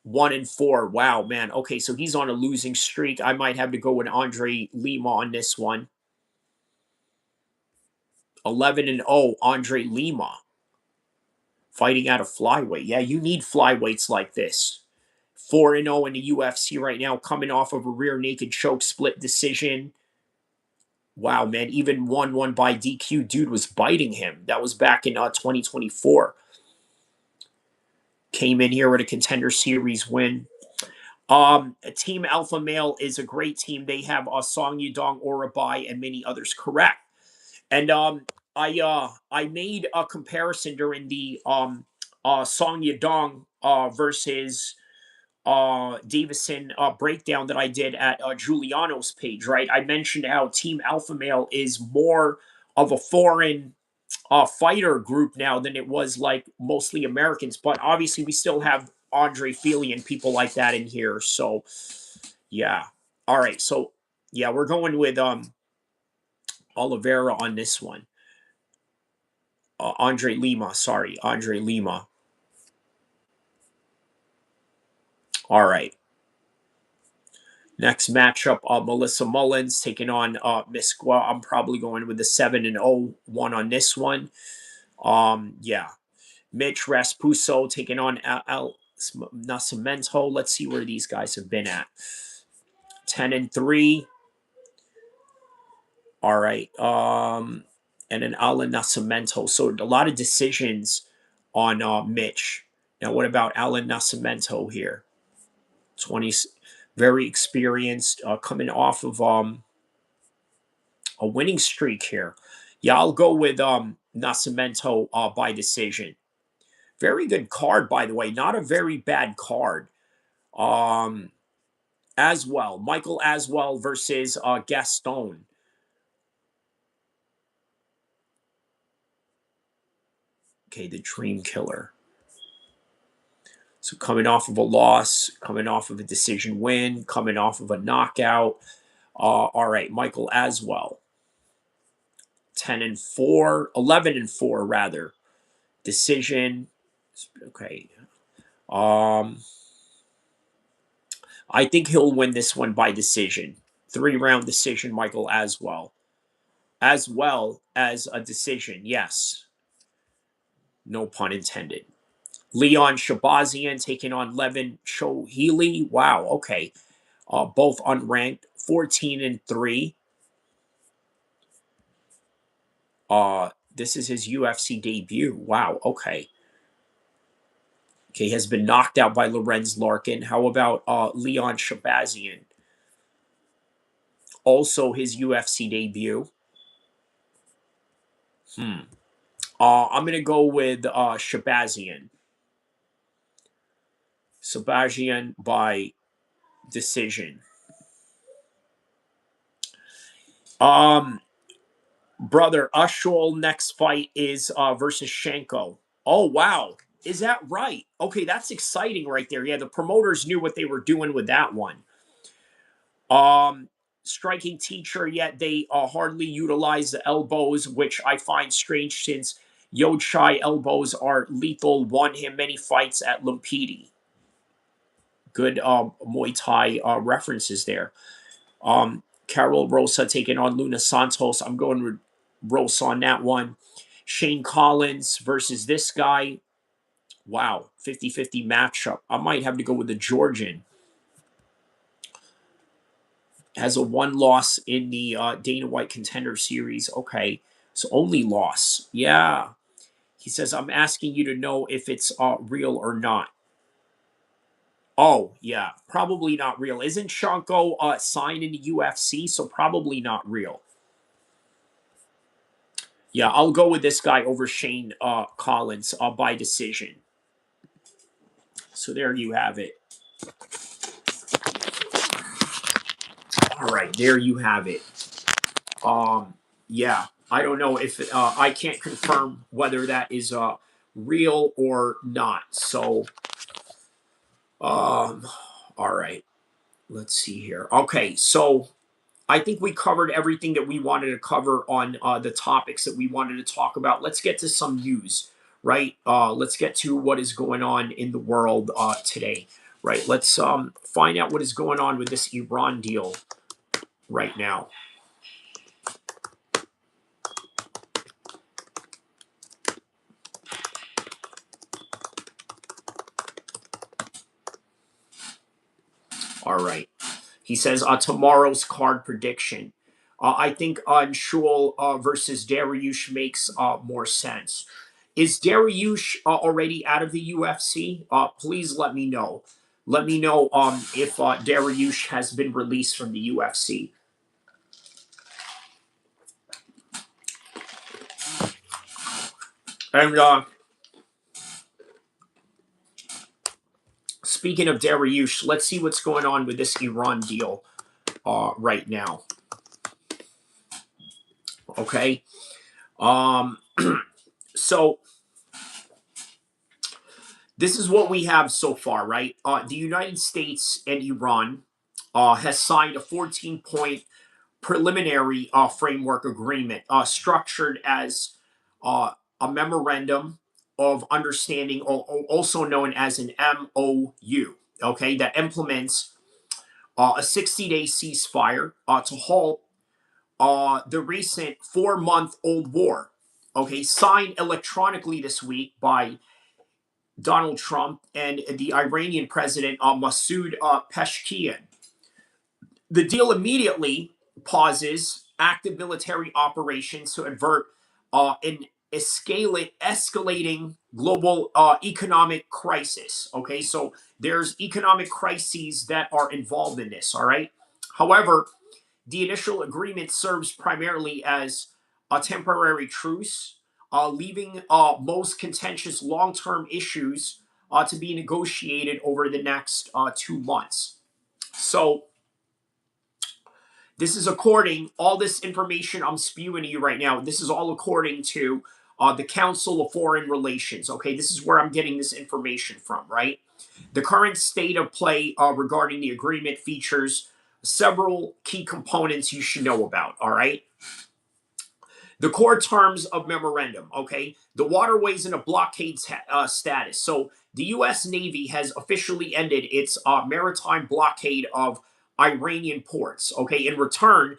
1-4. Wow, man. Okay, so he's on a losing streak. I might have to go with Andre Lima on this one. 11-0, Andre Lima. Fighting out of flyweight. Yeah, you need flyweights like this. 4-0 in the UFC right now, coming off of a rear naked choke split decision. Wow, man. Even 1-1 by DQ. Dude was biting him. That was back in 2024. Came in here with a Contender Series win. Team Alpha Male is a great team. They have Song Yudong, Orabai, and many others. Correct. And I made a comparison during the Song Yudong versus Davison breakdown that I did at Giuliano's page. Right, I mentioned how Team Alpha Male is more of a foreign fighter group now than it was like mostly Americans. But obviously, we still have Andre Fili and people like that in here. So yeah. All right. So yeah, we're going with Oliveira on this one. Andre Lima. Sorry, Andre Lima. All right. Next matchup, Melissa Mullins taking on Miss Gua. I'm probably going with the 7-0 one on this one. Yeah. Mitch Raspuso taking on Al Nascimento. Let's see where these guys have been at. 10-3. All right. And then Alan Nascimento. So a lot of decisions on Mitch. Now, what about Alan Nascimento here? 20, very experienced, coming off of a winning streak here. Yeah, I'll go with Nascimento by decision. Very good card, by the way. Not a very bad card. Aswell, Michael Aswell versus Gaston. Okay, the Dream Killer. So coming off of a loss, coming off of a decision win, coming off of a knockout. All right, Michael Aswell. 10-4, 11-4 rather. Decision. Okay. I think he'll win this one by decision. 3-round decision, Michael Aswell. As well as a decision, yes. No pun intended. Leon Shabazian taking on Levin Shohili. Wow, okay. Both unranked, 14-3. This is his UFC debut. Wow, okay. Okay, has been knocked out by Lorenz Larkin. How about Leon Shabazian? Also his UFC debut. I'm going to go with Shabazian. Shabazian by decision. Um, brother, Ashol next fight is versus Shenko. Oh wow, is that right? Okay, that's exciting right there. Yeah, the promoters knew what they were doing with that one. Um, striking teacher, yet they hardly utilize the elbows, which I find strange since Yochai elbows are lethal. Won him many fights at Lumpini. Good Muay Thai references there. Carol Rosa taking on Luna Santos. I'm going with Rosa on that one. Shane Collins versus this guy. Wow, 50-50 matchup. I might have to go with the Georgian. Has a one loss in the Dana White Contender Series. Okay, so only loss. Yeah. He says, I'm asking you to know if it's real or not. Oh, yeah, probably not real. Isn't Shanko signed in the UFC? So probably not real. Yeah, I'll go with this guy over Shane Collins by decision. So there you have it. All right, there you have it. Yeah, I don't know if I can't confirm whether that is real or not. So, all right, let's see here. Okay, so I think we covered everything that we wanted to cover on the topics that we wanted to talk about. Let's get to some news, right? Let's get to what is going on in the world today, right? Let's find out what is going on with this Iran deal right now. All right. He says tomorrow's card prediction. I think Shul versus Dariush makes more sense. Is Dariush already out of the UFC? Please let me know. Let me know if Dariush has been released from the UFC. And speaking of Dariush, let's see what's going on with this Iran deal right now. Okay. Um, so this is what we have so far, right? The United States and Iran has signed a 14-point preliminary framework agreement structured as a memorandum of understanding, also known as an MOU, okay, that implements a 60-day ceasefire to halt the recent 4-month-old war, okay, signed electronically this week by Donald Trump and the Iranian president Masoud Peshkian. The deal immediately pauses active military operations to avert an escalating global economic crisis. Okay, so there's economic crises that are involved in this. All right. However, the initial agreement serves primarily as a temporary truce, leaving most contentious long term issues to be negotiated over the next 2 months. So, this is according, all this information I'm spewing to you right now, this is all according to the Council of Foreign Relations. Okay, this is where I'm getting this information from, right? The current state of play regarding the agreement features several key components you should know about, all right? The core terms of memorandum, okay? The waterways in a blockade status. So the U.S. Navy has officially ended its maritime blockade of Iranian ports, okay? In return,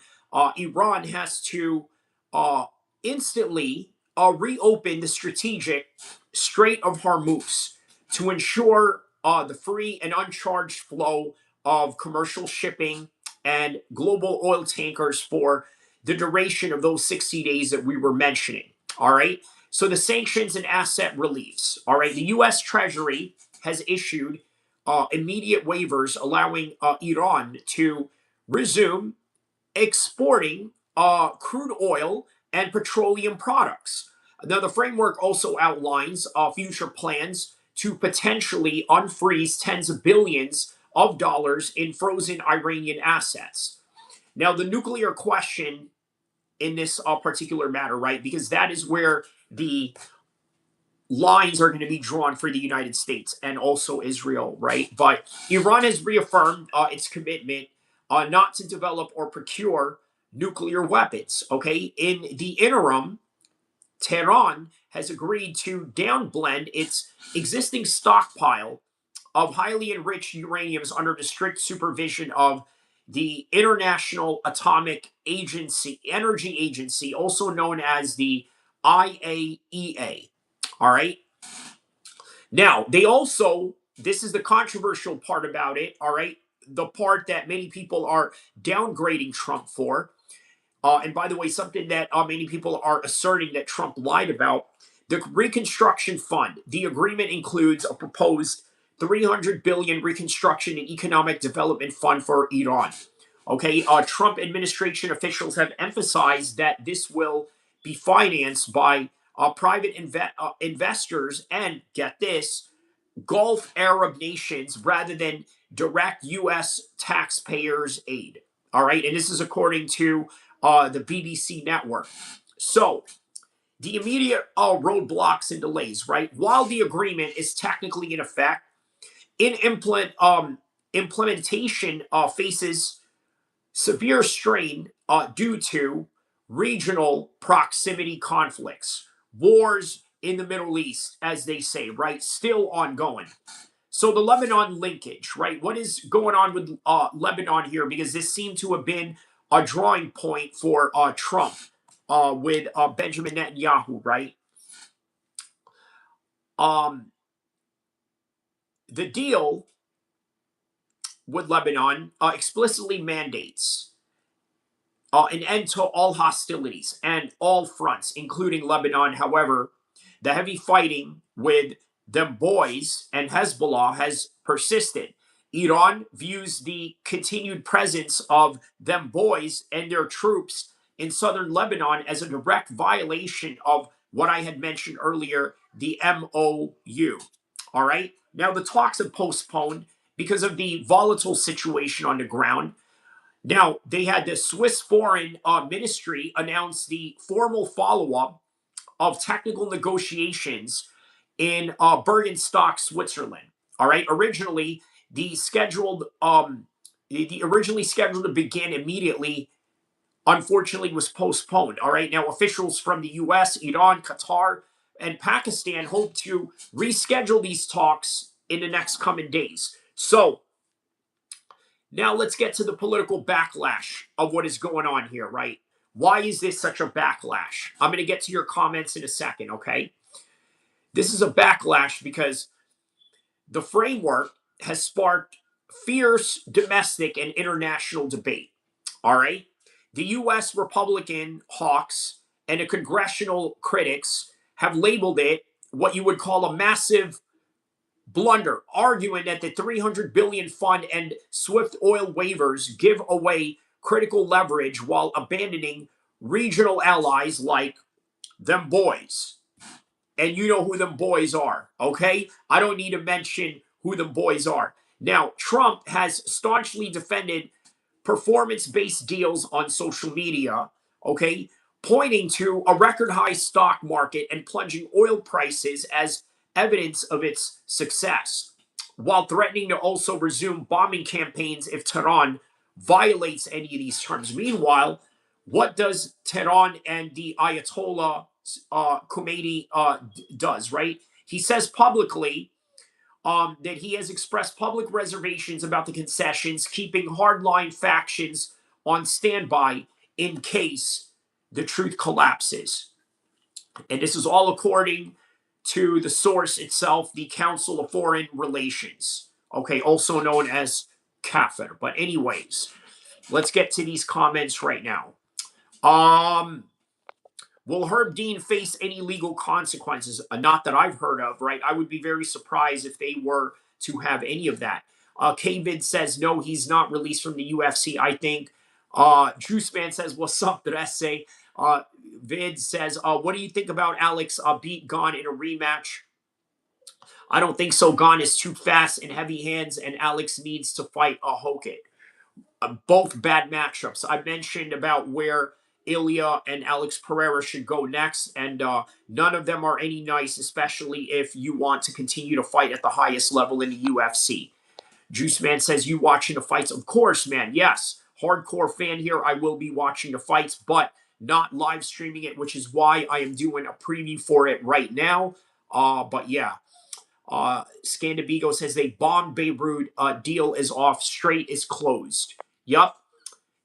Iran has to uh, instantly reopen the strategic Strait of Hormuz to ensure the free and uncharged flow of commercial shipping and global oil tankers for the duration of those 60 days that we were mentioning. All right. So the sanctions and asset reliefs. All right. The U.S. Treasury has issued immediate waivers allowing Iran to resume exporting crude oil and petroleum products. Now, the framework also outlines future plans to potentially unfreeze tens of billions of dollars in frozen Iranian assets. Now, the nuclear question in this particular matter, right? Because that is where the lines are going to be drawn for the United States and also Israel, right? But Iran has reaffirmed its commitment not to develop or procure nuclear weapons, okay? In the interim, Tehran has agreed to downblend its existing stockpile of highly enriched uraniums under the strict supervision of the International Atomic Agency, Energy Agency, also known as the IAEA. All right. Now, they also, this is the controversial part about it. All right. The part that many people are downgrading Trump for. And by the way, something that many people are asserting that Trump lied about, the Reconstruction Fund. The agreement includes a proposed 300 billion Reconstruction and Economic Development Fund for Iran. Okay, Trump administration officials have emphasized that this will be financed by private investors and, get this, Gulf Arab nations rather than direct U.S. taxpayers' aid. All right, and this is according to the BBC network. So, the immediate roadblocks and delays, right? While the agreement is technically in effect, implementation faces severe strain due to regional proximity conflicts, wars in the Middle East, as they say, right? Still ongoing. So the Lebanon linkage, right? What is going on with Lebanon here? Because this seemed to have been a drawing point for Trump with Benjamin Netanyahu, right? The deal with Lebanon explicitly mandates an end to all hostilities and all fronts, including Lebanon. However, the heavy fighting with them boys and Hezbollah has persisted. Iran views the continued presence of them boys and their troops in southern Lebanon as a direct violation of what I had mentioned earlier, the MOU. All right. Now, the talks have postponed because of the volatile situation on the ground. Now, they had the Swiss Foreign Ministry announce the formal follow up of technical negotiations in Bergenstock, Switzerland. All right. Originally, the originally scheduled to begin immediately, unfortunately, was postponed. All right. Now, officials from the U.S., Iran, Qatar, and Pakistan hope to reschedule these talks in the next coming days. So, now let's get to the political backlash of what is going on here, right? Why is this such a backlash? I'm going to get to your comments in a second, okay? This is a backlash because the framework has sparked fierce domestic and international debate, all right? The U.S. Republican hawks and the congressional critics have labeled it what you would call a massive blunder, arguing that the 300 billion fund and swift oil waivers give away critical leverage while abandoning regional allies like them boys. And you know who them boys are, okay? I don't need to mention who them boys are. Now, Trump has staunchly defended performance-based deals on social media, okay, pointing to a record high stock market and plunging oil prices as evidence of its success, while threatening to also resume bombing campaigns if Tehran violates any of these terms. Meanwhile, what does Tehran and the Ayatollah Khomeini does, right? He says publicly that he has expressed public reservations about the concessions, keeping hardline factions on standby in case the truth collapses. And this is all according to the source itself, the Council of Foreign Relations, okay, also known as Kape. But anyways, let's get to these comments right now. Will Herb Dean face any legal consequences? Not that I've heard of, right? I would be very surprised if they were to have any of that. Kvid says, no, he's not released from the UFC, I think. Juice Man says, what's up, Dresse? Vid says, what do you think about Alex beat Gon in a rematch? I don't think so. Gon is too fast and heavy hands, and Alex needs to fight Hokit. Both bad matchups. I mentioned about where Ilya and Alex Pereira should go next, and none of them are any nice, especially if you want to continue to fight at the highest level in the UFC. Juice Man says, you watching the fights? Of course, man. Yes. Hardcore fan here. I will be watching the fights, but not live streaming it, which is why I am doing a preview for it right now. But yeah. Scandabigo says they bombed Beirut. Deal is off. Straight is closed. Yup.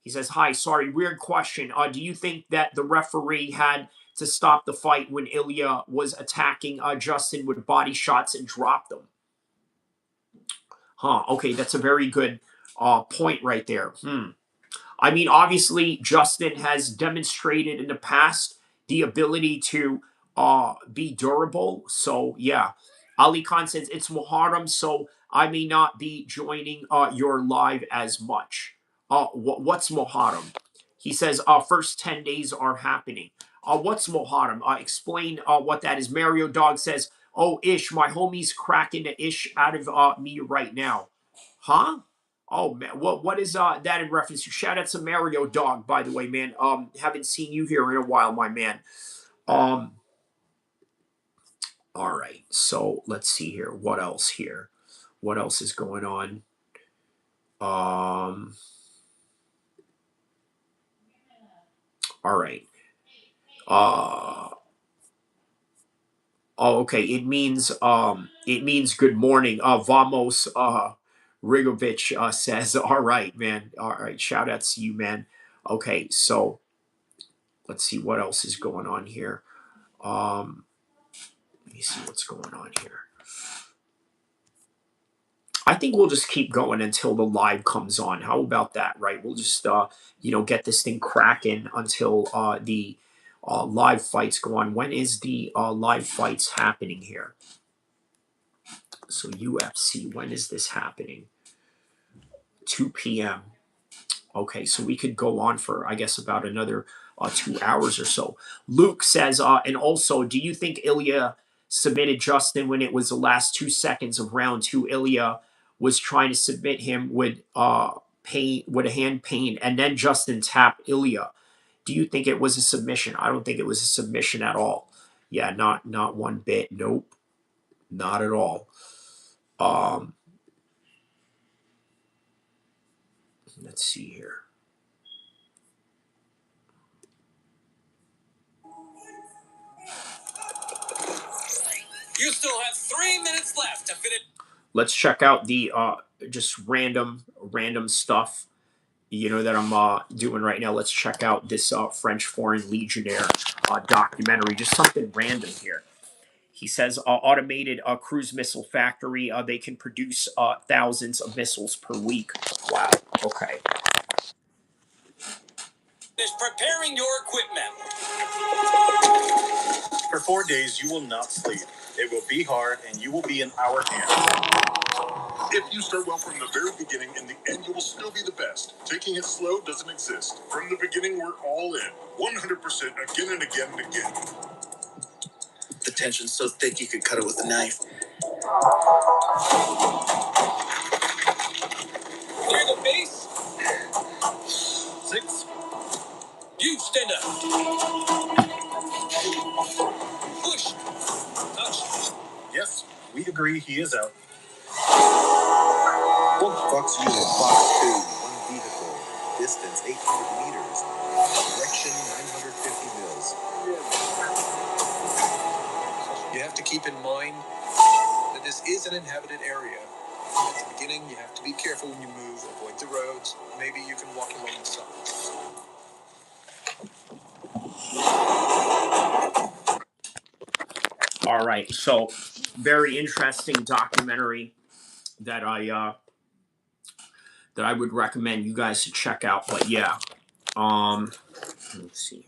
He says, hi, sorry, weird question. Do you think that the referee had to stop the fight when Ilya was attacking Justin with body shots and dropped them? Huh, okay, that's a very good point right there. I mean, obviously, Justin has demonstrated in the past the ability to be durable. So, yeah. Ali Khan says, it's Muharram, so I may not be joining your live as much. What's Muharram? He says, first 10 days are happening. What's Muharram? Explain what that is. Mario Dog says, oh, Ish, my homie's cracking the Ish out of me right now. Huh? Oh man, what is that in reference to? Shout out to Mario Dog, by the way, man. Haven't seen you here in a while, my man. All right. So let's see here. What else here? What else is going on? All right. Oh, okay. It means good morning. Vamos Rigovich says, all right, man. All right. Shout out to you, man. Okay, so let's see what else is going on here. Let me see what's going on here. I think we'll just keep going until the live comes on. How about that, right? We'll just get this thing cracking until the live fights go on. When is the live fights happening here? So UFC, when is this happening? 2 p.m. Okay, so we could go on for, I guess, about another 2 hours or so. Luke says, and also, do you think Ilya submitted Justin when it was the last 2 seconds of round 2? Ilya was trying to submit him with pain, with a hand pain, and then Justin tapped Ilya. Do you think it was a submission? I don't think it was a submission at all. Yeah, not one bit. Nope, not at all. Let's see here. You still have 3 minutes left to finish. Let's check out the just random stuff, that I'm doing right now. Let's check out this French Foreign Legionnaire documentary. Just something random here. He says automated cruise missile factory. They can produce thousands of missiles per week. Wow. Okay. Is preparing your equipment. For 4 days, you will not sleep. It will be hard, and you will be in our hands. If you start well from the very beginning, in the end, you will still be the best. Taking it slow doesn't exist. From the beginning, we're all in. 100% again and again and again. The tension's so thick you could cut it with a knife. Clear the base. 6. You stand up. Push. Touch. Yes, we agree he is out. What Fox Unit Fox 2, one vehicle, distance 800 meters, direction 950 mils. You have to keep in mind that this is an inhabited area. At the beginning, you have to be careful when you move, avoid the roads. Maybe you can walk along the sides. All right, so very interesting documentary that I would recommend you guys to check out. But yeah, let's see here.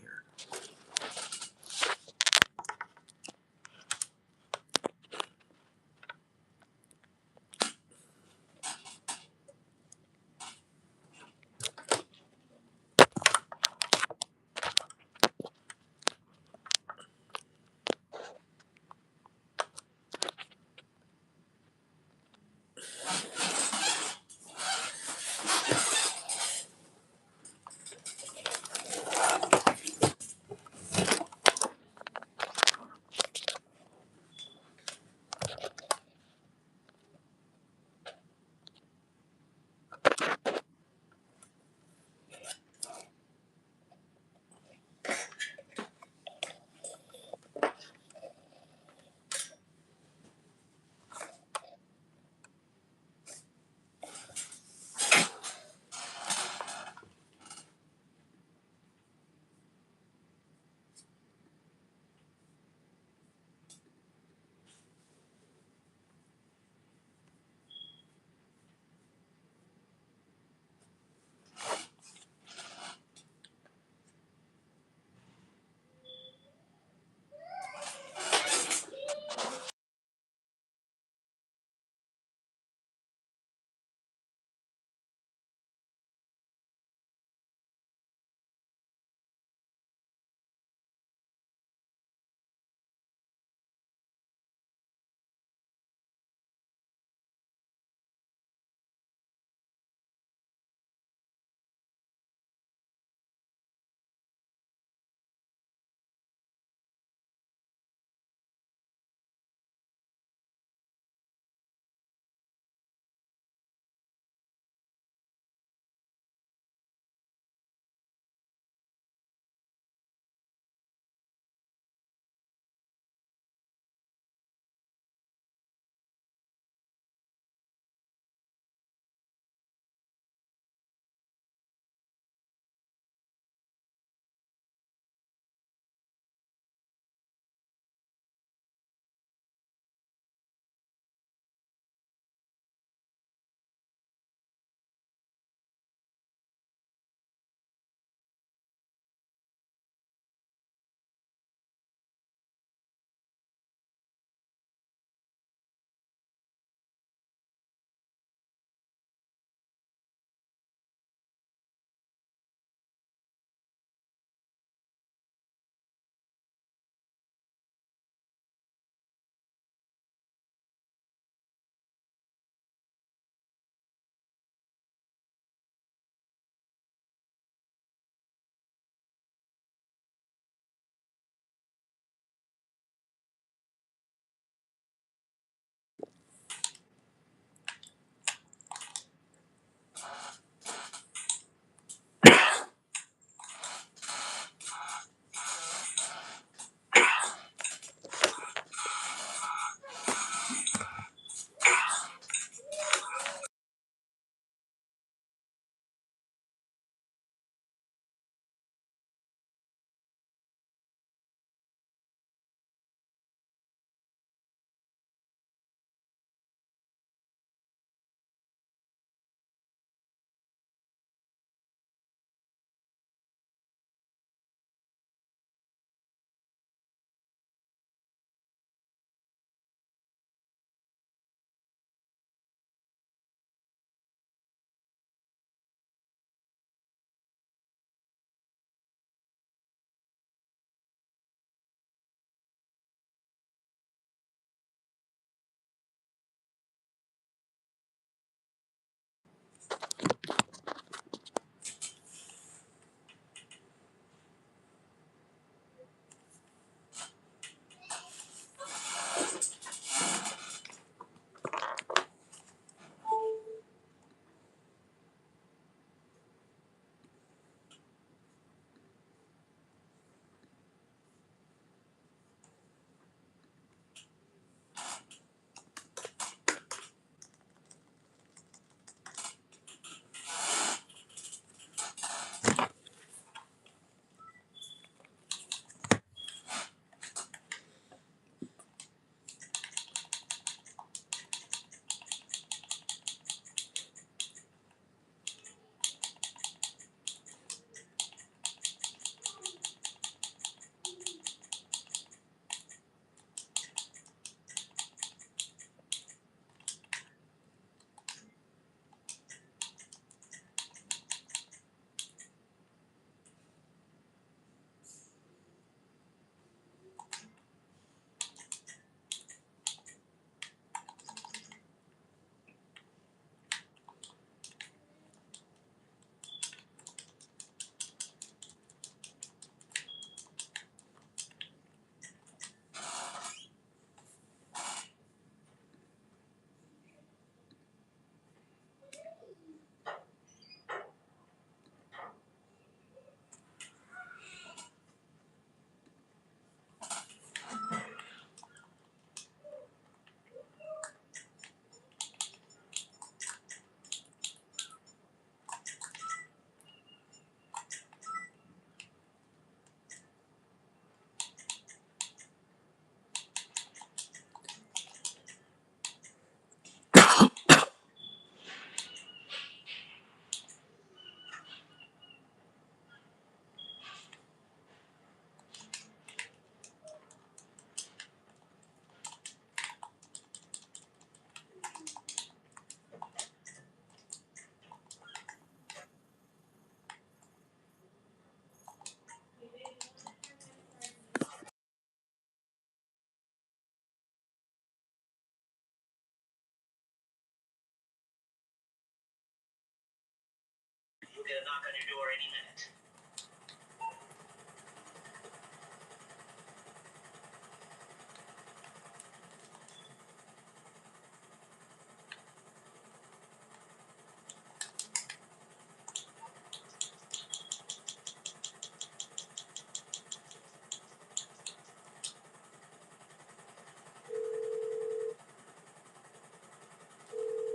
get a knock on your door any minute.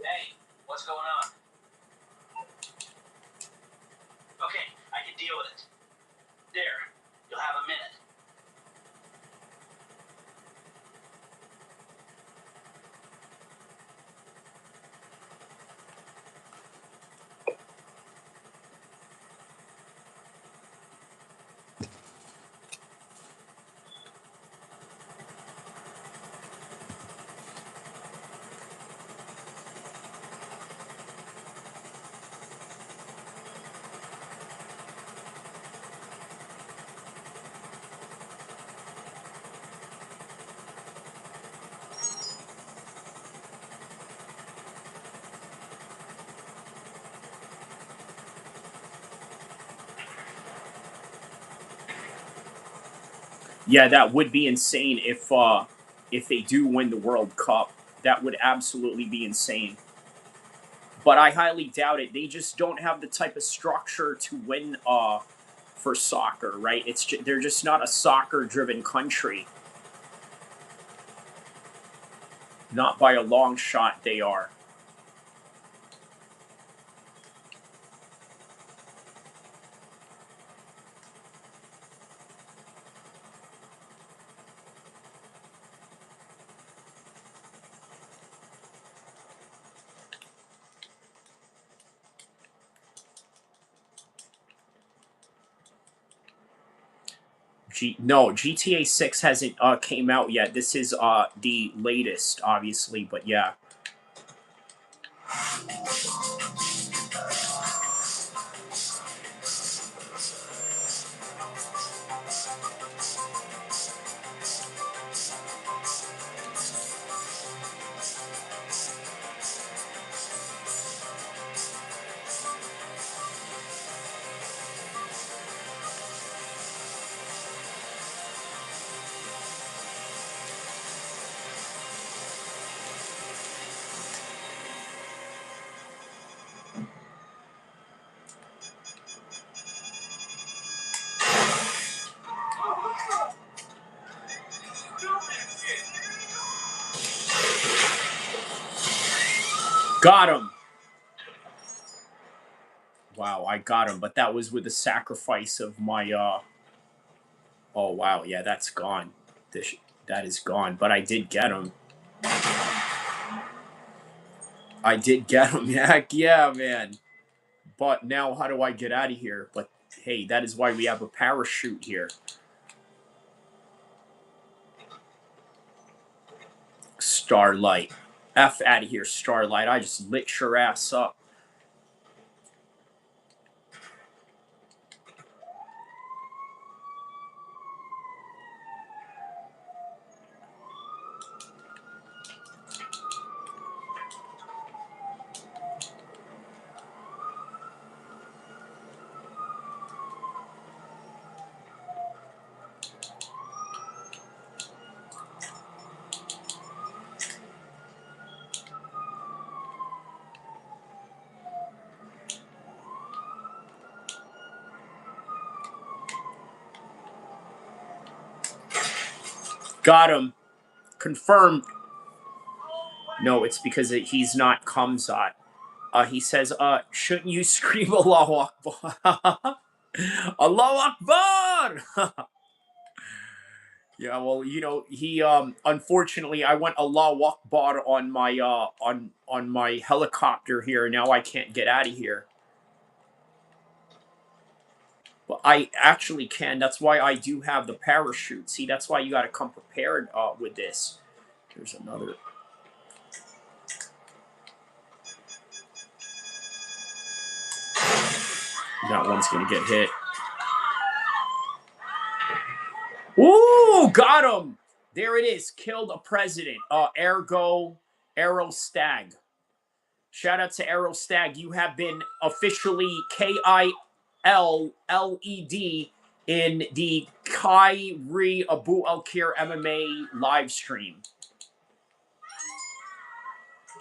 Hey, what's going on? Okay, I can deal with it. There, you'll have a minute. Yeah, that would be insane if they do win the World Cup. That would absolutely be insane. But I highly doubt it. They just don't have the type of structure to win for soccer, right? They're just not a soccer-driven country. Not by a long shot, they are. No, GTA 6 hasn't came out yet. This is the latest, obviously, but yeah. Got him. Wow, I got him, but that was with the sacrifice of my oh wow, yeah, that's gone. That is gone, but I did get him. I did get him. Heck yeah, man. But now how do I get out of here? But hey, that is why we have a parachute here. Starlight. F out of here, Starlight. I just lit your ass up. Got him. Confirmed. No, it's because he's not Kamzat. He says, shouldn't you scream Allahu Akbar? Allahu Akbar! Yeah, well, you know, he unfortunately I went Allahu Akbar on my on my helicopter here. Now I can't get out of here. But I actually can. That's why I do have the parachute. See, that's why you got to come prepared with this. There's another. That one's going to get hit. Ooh, got him. There it is. Killed a president. Ergo, Arrow Stag. Shout out to Errol Stagg. You have been officially KILLED in the Kyrie Abu El-Kheer MMA live stream.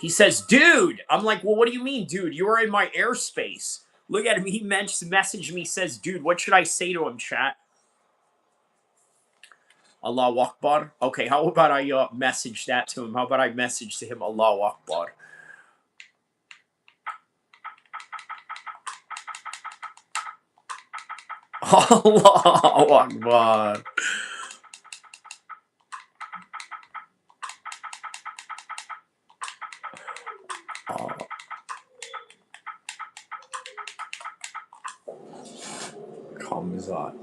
He says, dude. I'm like, well, what do you mean, dude? You are in my airspace. Look at him. He messaged me, says, dude, what should I say to him, chat? Allahu Akbar. Okay, how about I message that to him? How about I message to him Allahu Akbar? Allahu Akbar. Kamzat.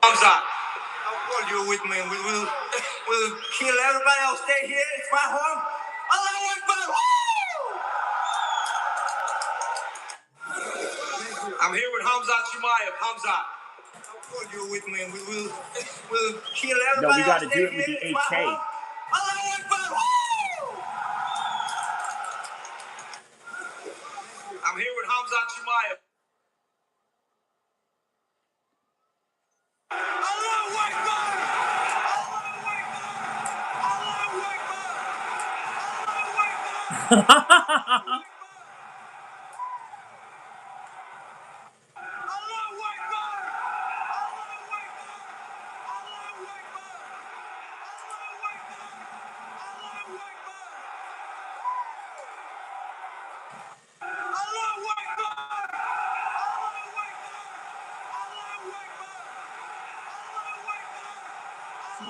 Hamza, I'll call you with me. We'll kill everybody. I'll stay here. It's my home. Allahu Akbar. I'm here with Hamza Chimaev. Hamza, I'll call you with me. We'll kill everybody. No, we got to I'll do stay it with here. the It's my AK. home. Allahu Akbar. I'm here with Hamza Chimaev. Allahu Akbar. Allahu Akbar. Allahu Akbar.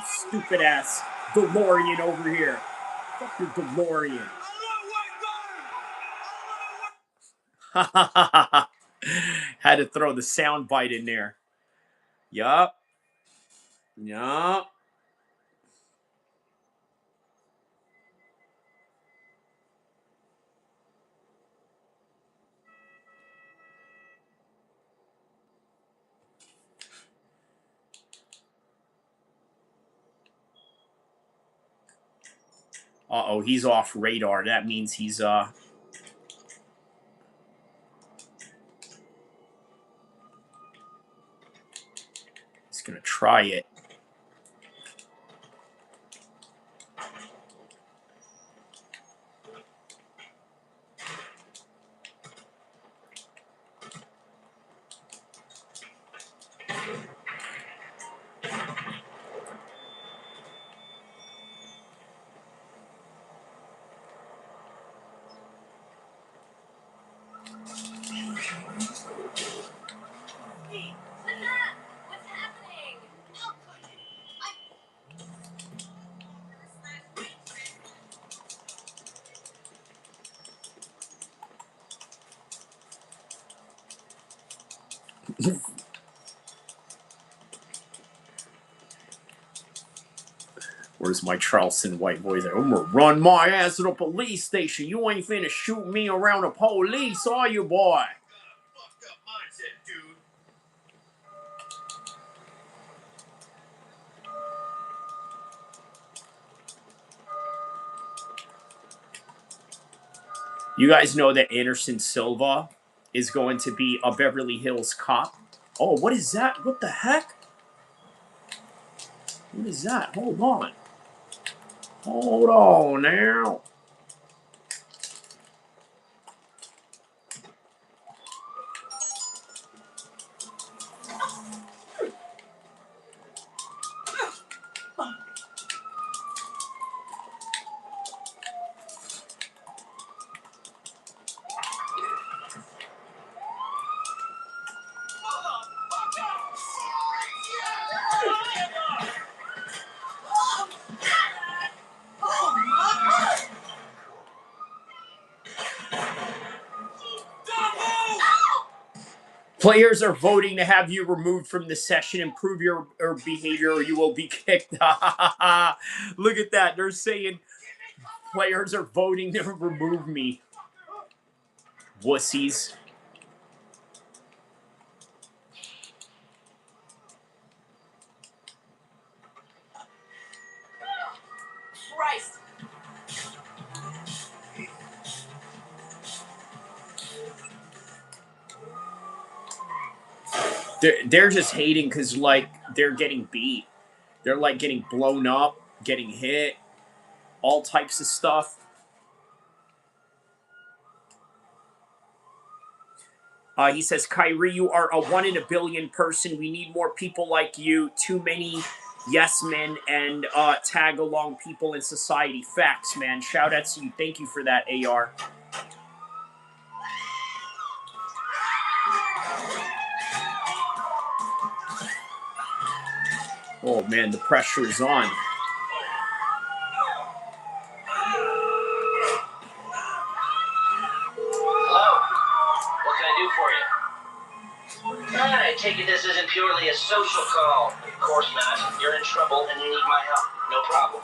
Stupid ass DeLorean over here. Fuck your DeLorean. Had to throw the sound bite in there. Yup. Yup. Uh-oh, he's off radar. That means he's gonna try it. Where's my Charleston white boys? I'm gonna run my ass to the police station. You ain't finna shoot me around the police, are you, boy? Fucked up mindset, dude. You guys know that Anderson Silva is going to be a Beverly Hills cop? Oh, what is that? What the heck? What is that? Hold on. Hold on now. Players are voting to have you removed from the session. Improve your behavior or you will be kicked. Look at that. They're saying players are voting to remove me. Wussies. They're just hating because like they're getting beat. They're like getting blown up, getting hit, all types of stuff. He says, Kyrie, you are a 1 in a billion person. We need more people like you. Too many yes men and tag along people in society. Facts, man. Shout out to you. Thank you for that, AR. Oh, man, the pressure is on. Hello. What can I do for you? I take it this isn't purely a social call. Of course not. You're in trouble and you need my help. No problem.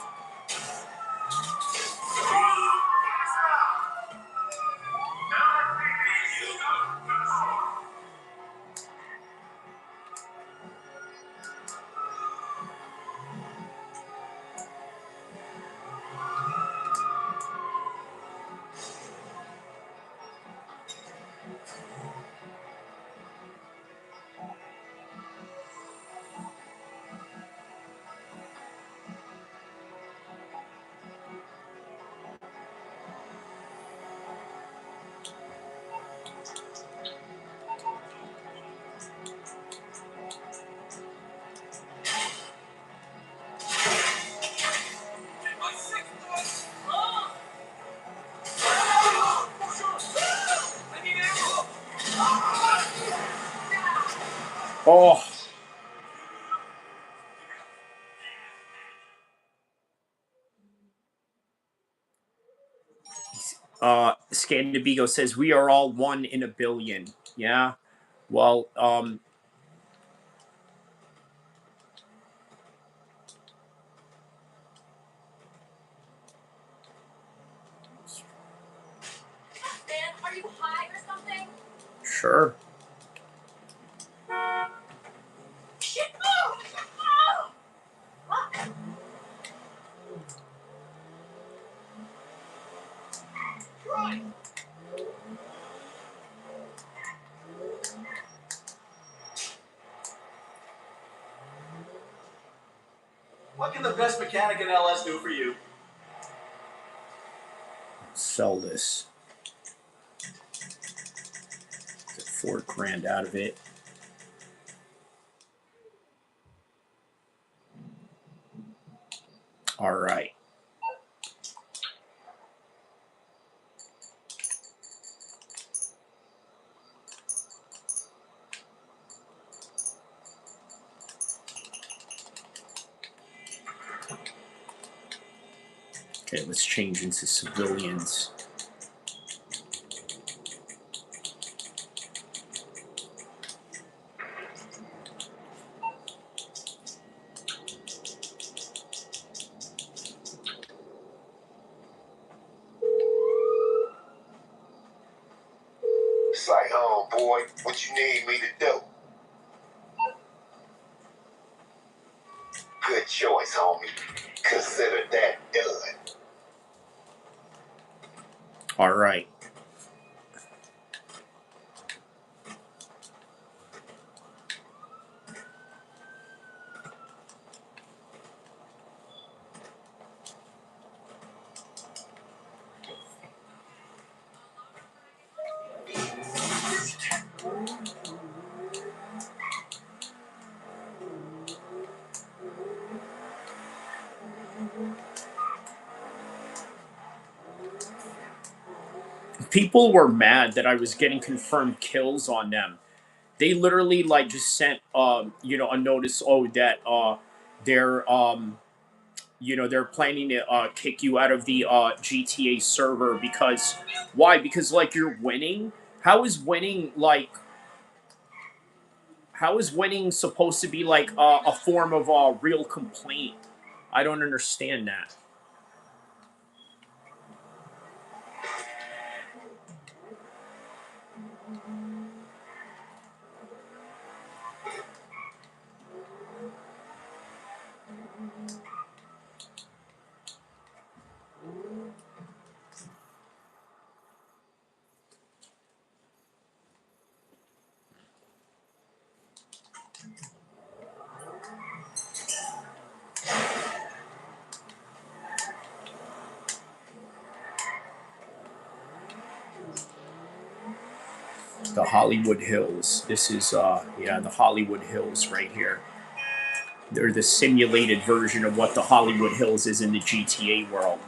Oh. Scandibigo says, we are all 1 in a billion. Yeah. Well, Man, are you high or something? sure. Shit, move! Oh! Right. What can the best mechanic in LS do for you? Sell this. Get $4,000 out of it. All right. Okay, let's change into civilians. It's like, oh boy, what you need me to do? Good choice, homie. Consider that done. All right. People were mad that I was getting confirmed kills on them. They literally like just sent a notice, oh, that they're they're planning to kick you out of the GTA server because why? Because like you're winning. How is winning like how is winning supposed to be like a form of real complaint? I don't understand that. The Hollywood Hills. This is, yeah, the Hollywood Hills right here. They're the simulated version of what the Hollywood Hills is in the GTA world.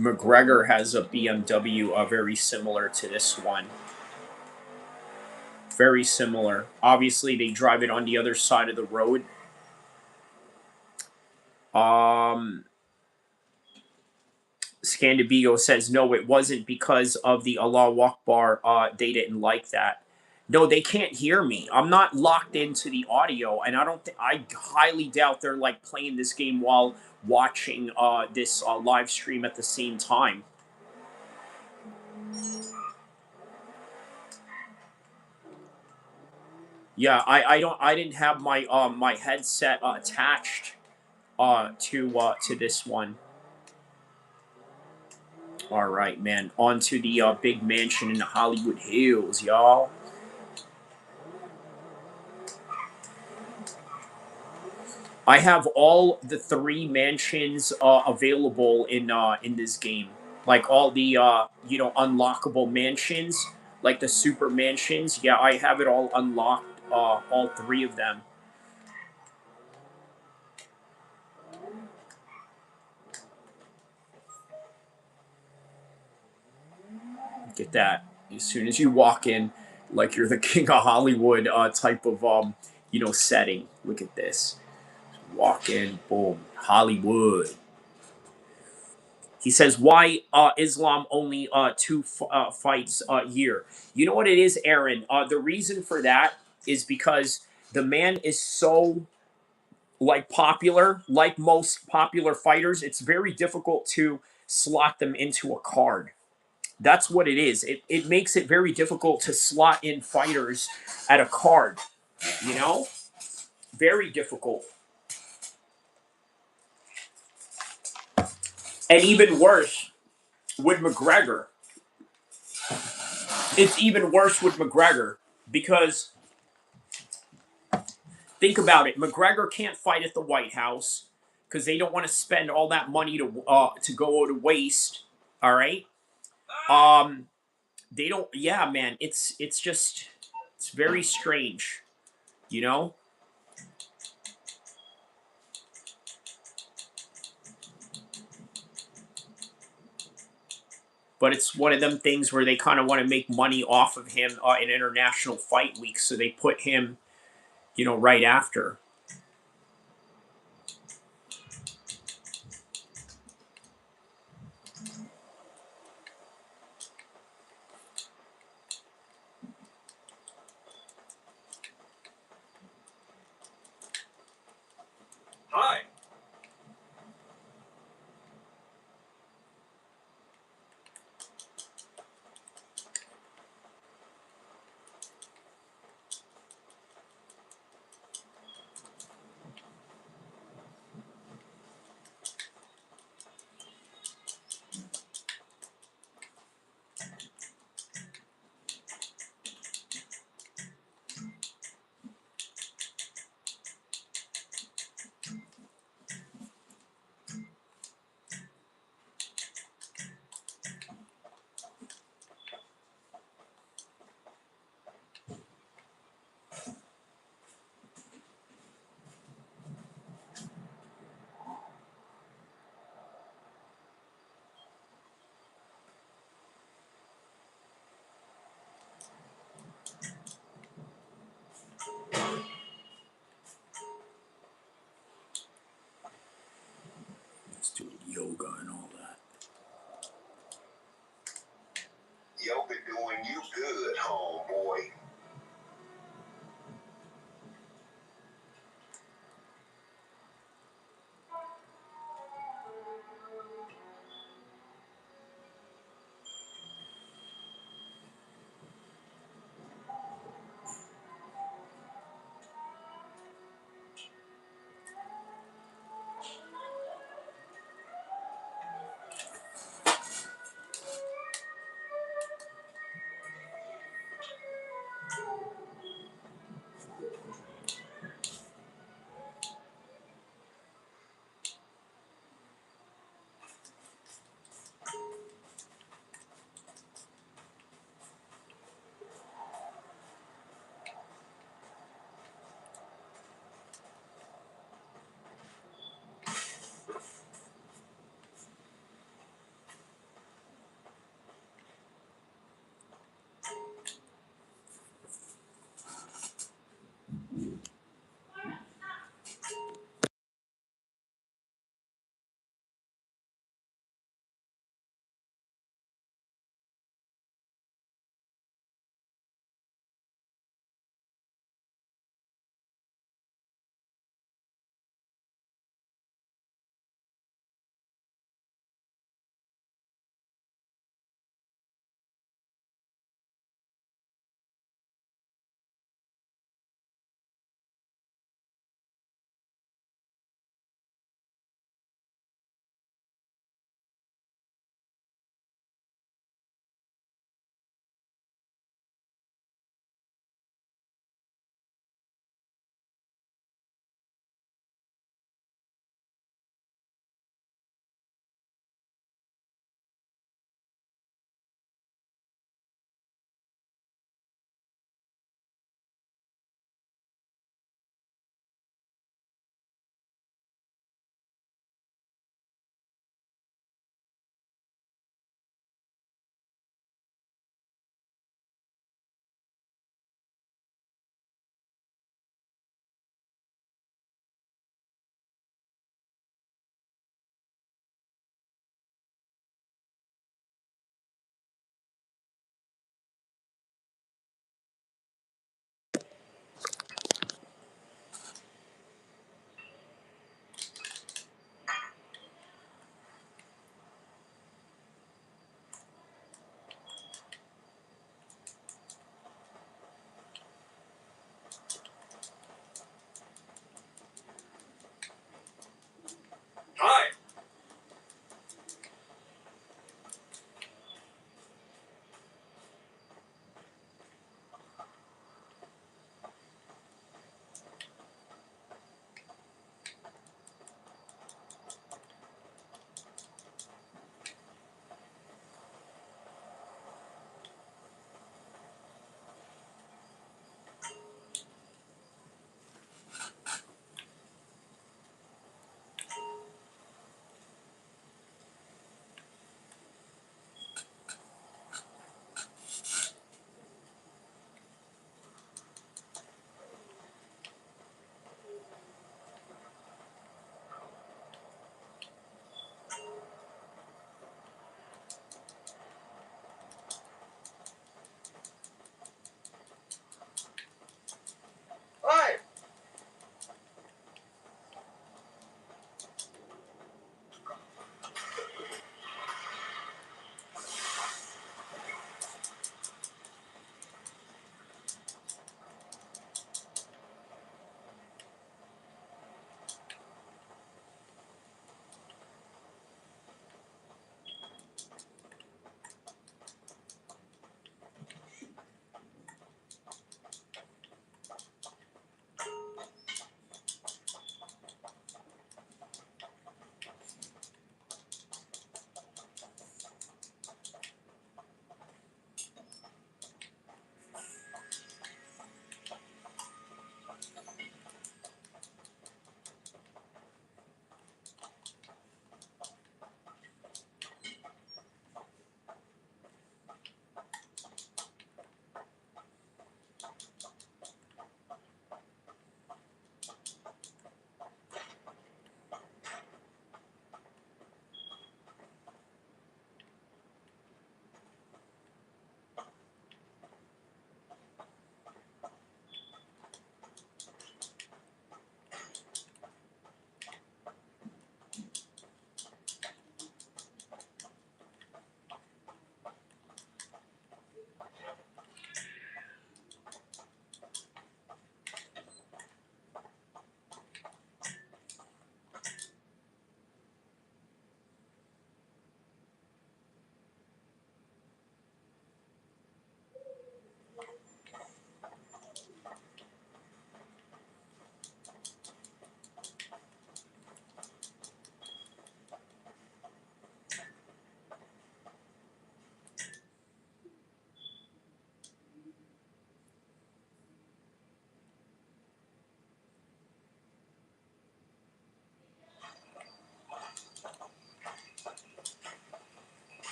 McGregor has a BMW very similar to this one. Very similar. Obviously, they drive it on the other side of the road. Scandibigo says, no, it wasn't because of the Allah Akbar. They didn't like that. No, they can't hear me. I'm not locked into the audio, and I highly doubt they're like playing this game while watching this live stream at the same time. Yeah, I didn't have my my headset attached to this one. All right, man. On to the big mansion in the Hollywood Hills, y'all. I have all the 3 mansions available in this game. Like all the you know, unlockable mansions, like the super mansions. Yeah, I have it all unlocked, all 3 of them. Get that. As soon as you walk in, like you're the king of Hollywood type of you know, setting. Look at this. Walk in, boom, Hollywood. He says, why Islam only 2 fights a year? You know what it is, Aaron? The reason for that is because the man is so like popular, like most popular fighters. It's very difficult to slot them into a card. That's what it is. It makes it very difficult to slot in fighters at a card. You know, very difficult. And even worse with McGregor. It's even worse with McGregor because think about it. McGregor can't fight at the White House because they don't want to spend all that money to go to waste. All right. They don't. Yeah, man. It's just it's very strange. You know. But it's one of them things where they kind of want to make money off of him in International Fight Week, so they put him, you know, right after. Hi.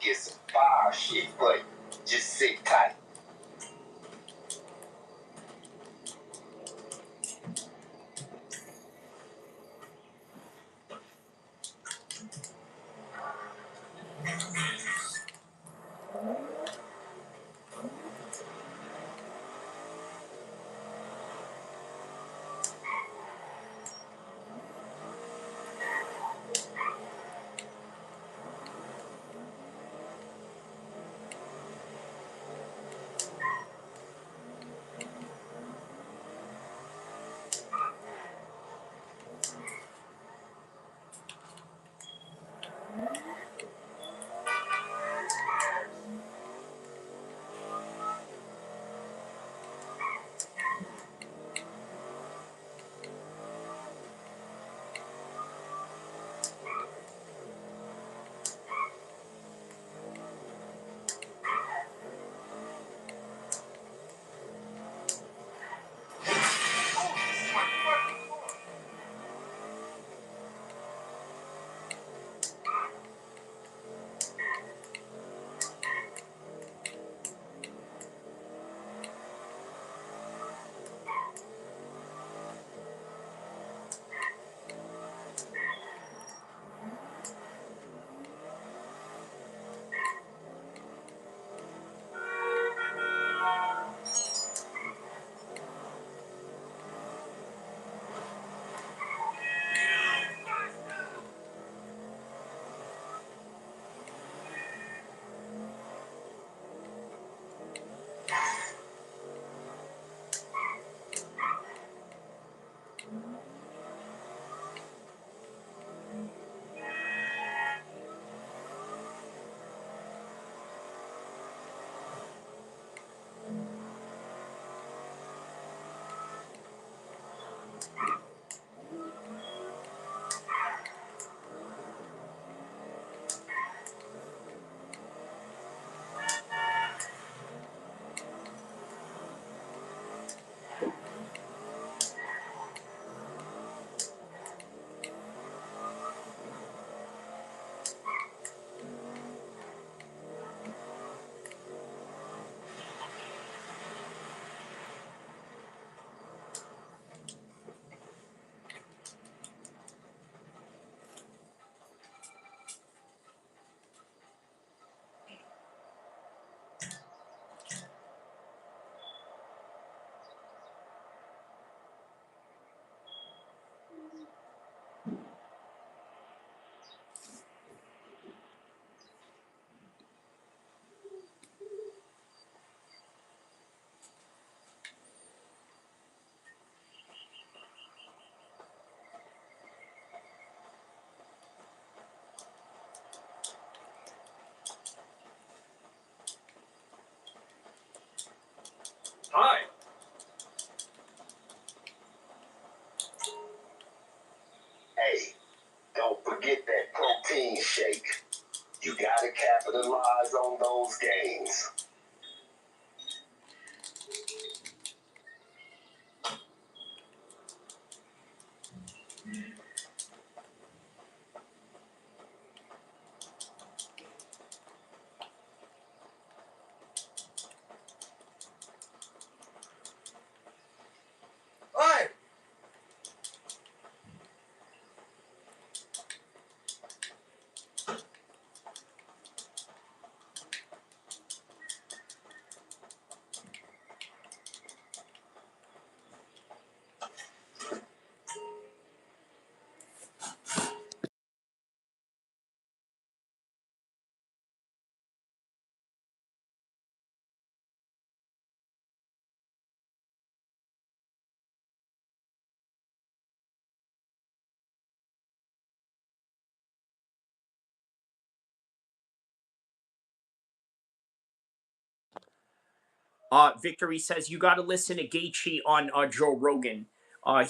get some fire shit for you. Just sit tight. Hi. Hey, don't forget that protein shake. You gotta capitalize on those gains. Oi! Victory says you got to listen to Gaethje on Joe Rogan.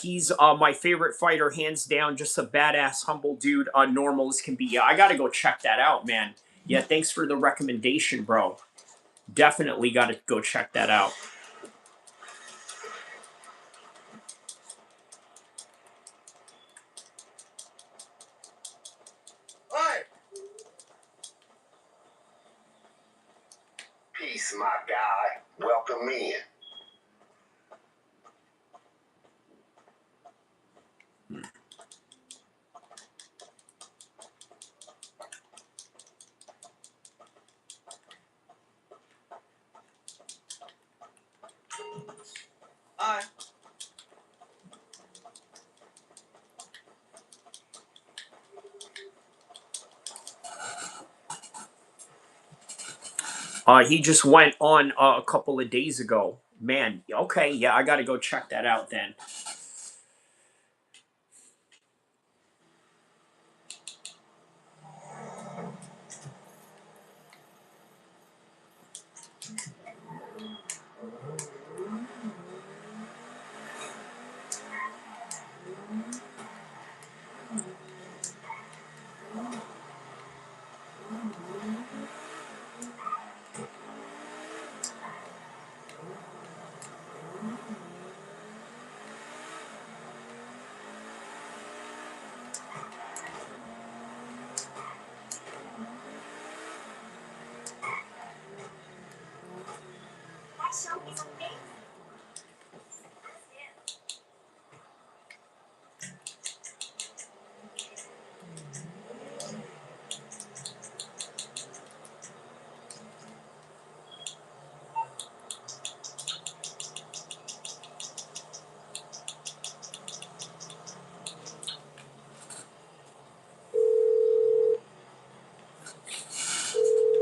He's my favorite fighter, hands down. Just a badass, humble dude. Normal as can be. Yeah, I got to go check that out, man. Yeah, thanks for the recommendation, bro. Definitely got to go check that out. Oi! Peace, my guy. Welcome in. Hi. He just went on a couple of days ago. Man, okay, yeah, I got to go check that out then.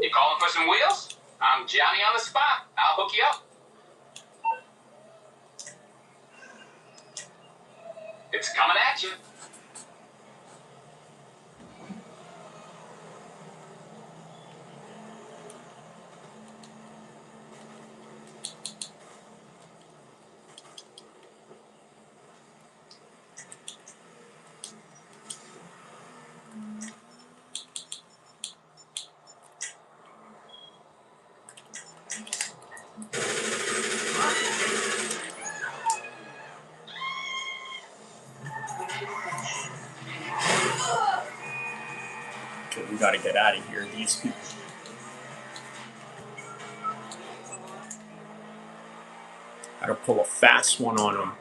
You calling for some wheels? I'm Johnny on the spot. I'll hook you up. It's coming at you. Okay, we got to get out of here. These people. Got to pull a fast one on them.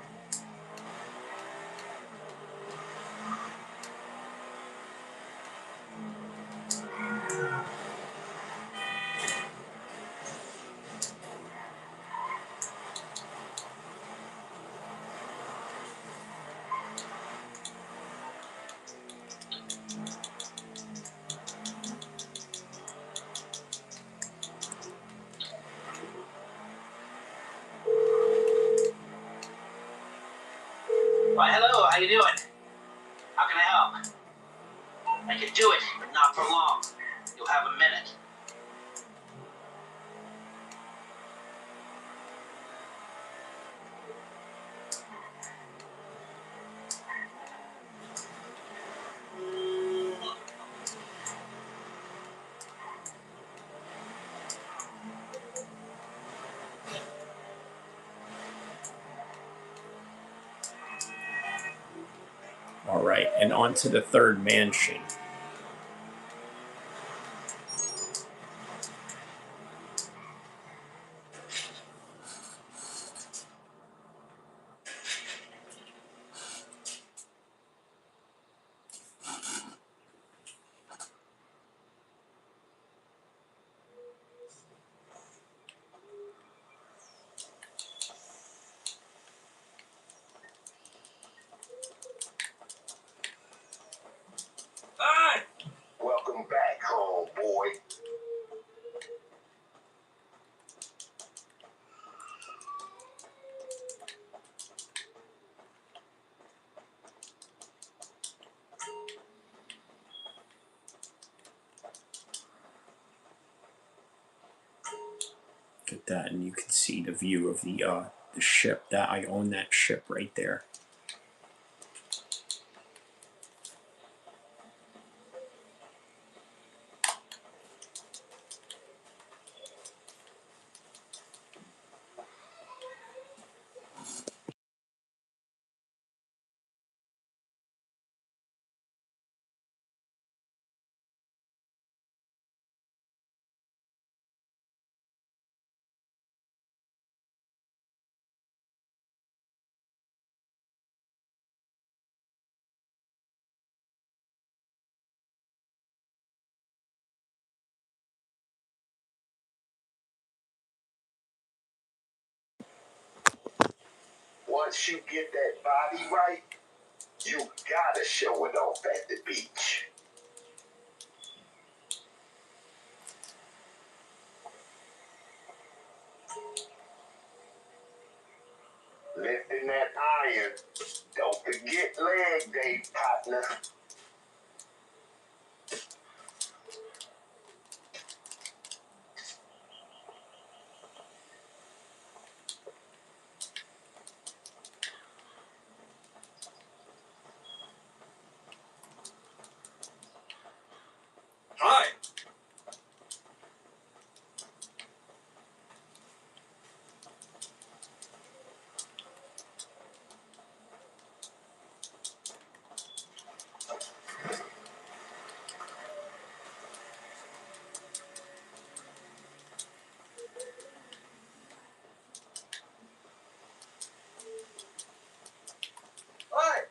Why, hello, how you doing? How can I help? I can do it, but not for long. You'll have a minute. All right, and on to the third mansion. Hi. Welcome back home, boy. Look at that, and you can see the view of the ship. That I own that ship right there. Once you get that body right, you gotta show it off at the beach. Lifting that iron. Don't forget leg day, partner. Hi. Hi.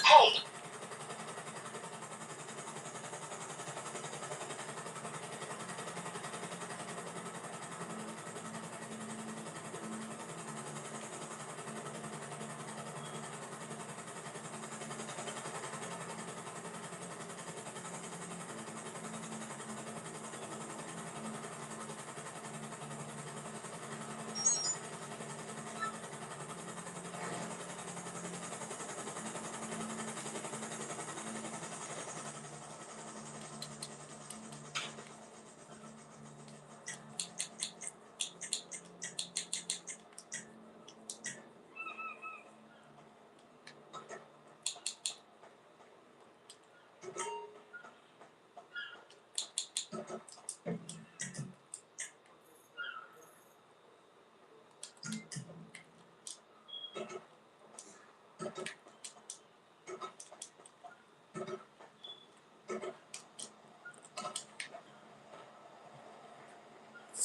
Hey,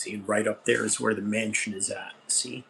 See, right up there is where the mansion is at. See?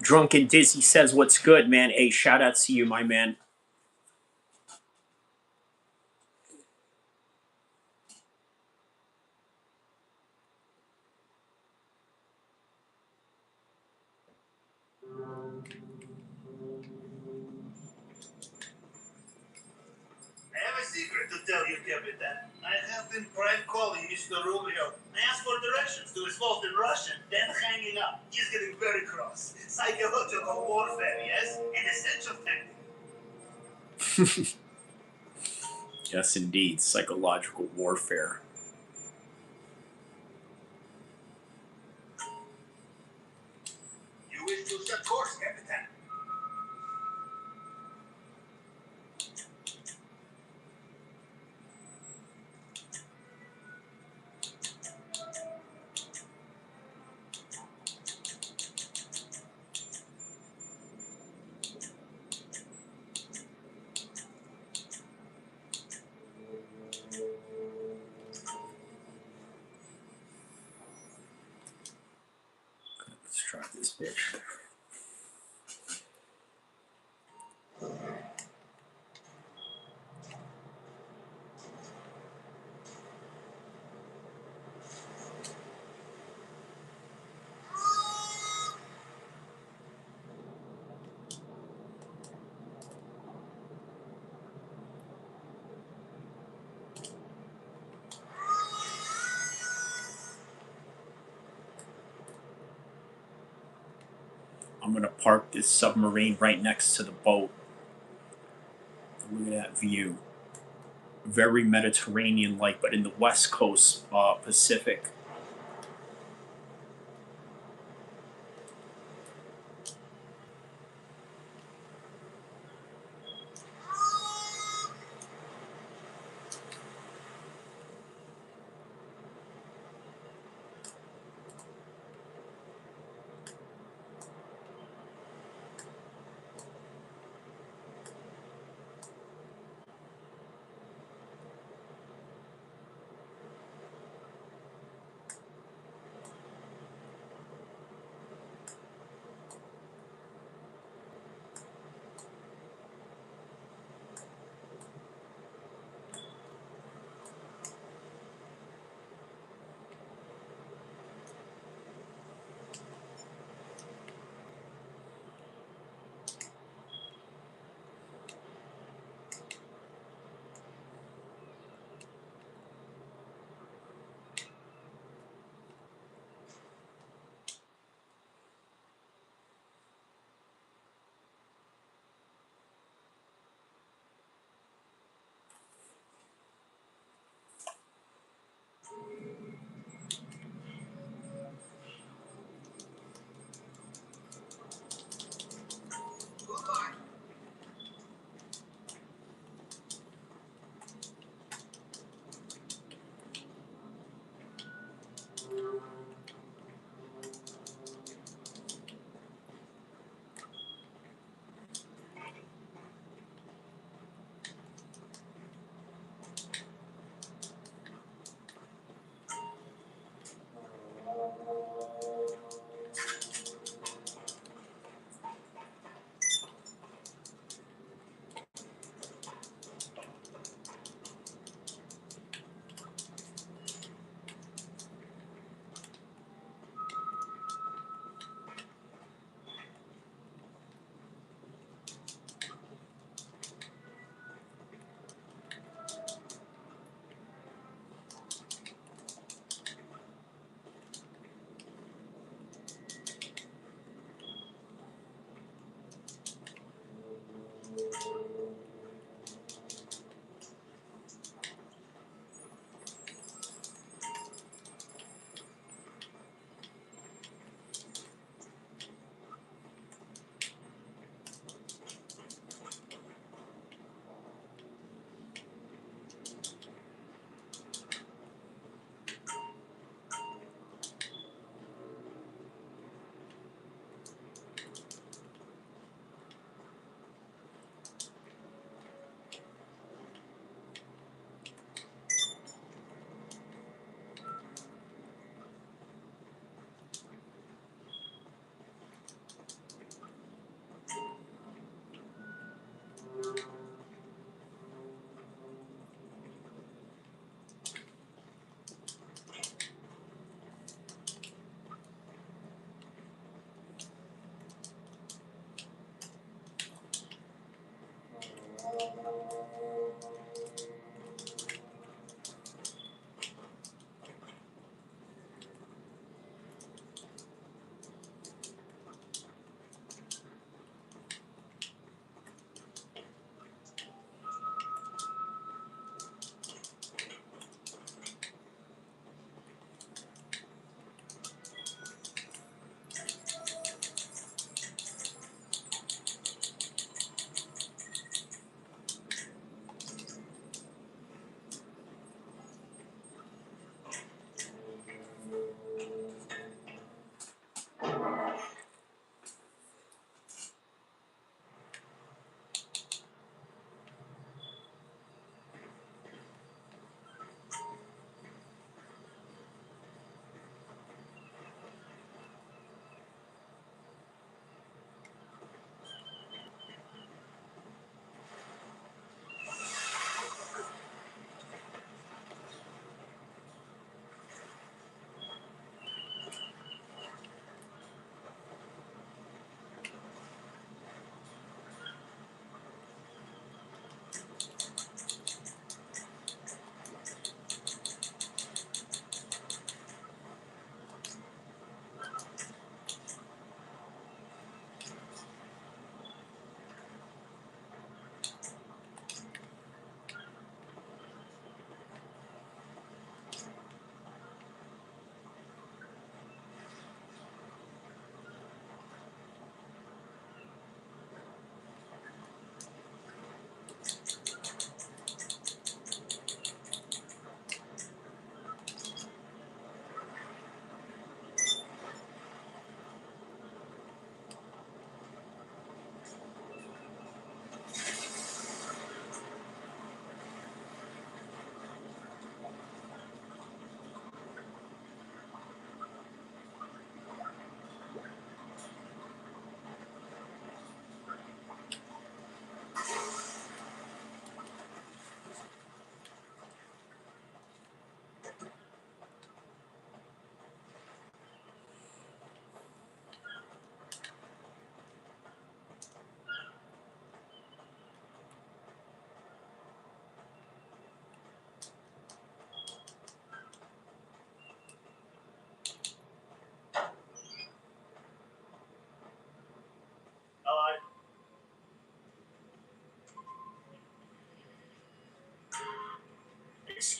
Drunken Dizzy says, "What's good, man?" Hey, shout out to you, my man. I have a secret to tell you, Capitan. I have been prank calling Mr. Rubio. I asked for directions to his vault in Russian, then hanging up. He's getting very cross. Psychological warfare, yes? An essential tactic. Yes, indeed. Psychological warfare. You wish to set course, Capitan. Let's try this bitch. I'm going to park this submarine right next to the boat. Look at that view. Very Mediterranean-like, but in the West Coast Pacific.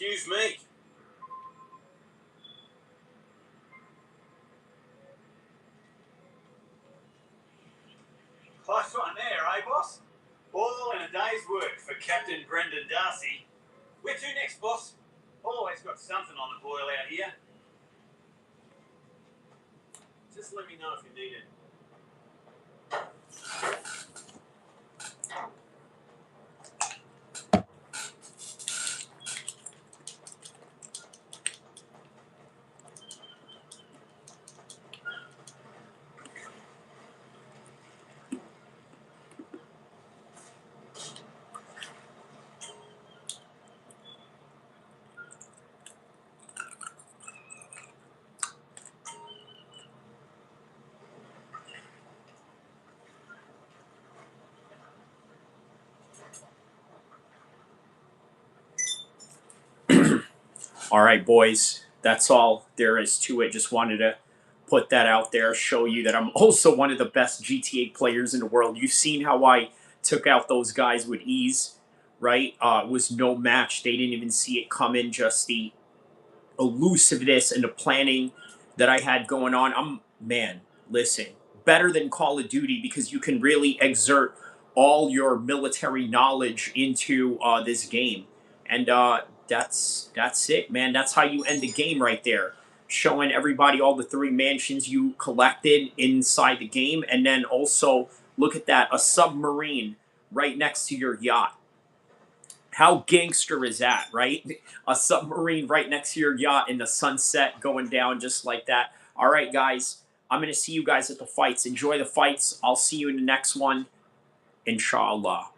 Excuse me. Close one there, eh, boss? All in a day's work for Captain Brendan Darcy. Where to next, boss? Always got something on the boil out here. Just let me know if you need it. All right, boys, that's all there is to it. Just wanted to put that out there, show you that I'm also one of the best GTA players in the world. You've seen how I took out those guys with ease, right? It was no match. They didn't even see it coming. Just the elusiveness and the planning that I had going on. Man, listen, better than Call of Duty because you can really exert all your military knowledge into this game. And that's it, man. That's how you end the game right there. Showing everybody all the 3 mansions you collected inside the game. And then also, look at that, a submarine right next to your yacht. How gangster is that, right? A submarine right next to your yacht in the sunset going down just like that. All right, guys. I'm going to see you guys at the fights. Enjoy the fights. I'll see you in the next one. Inshallah.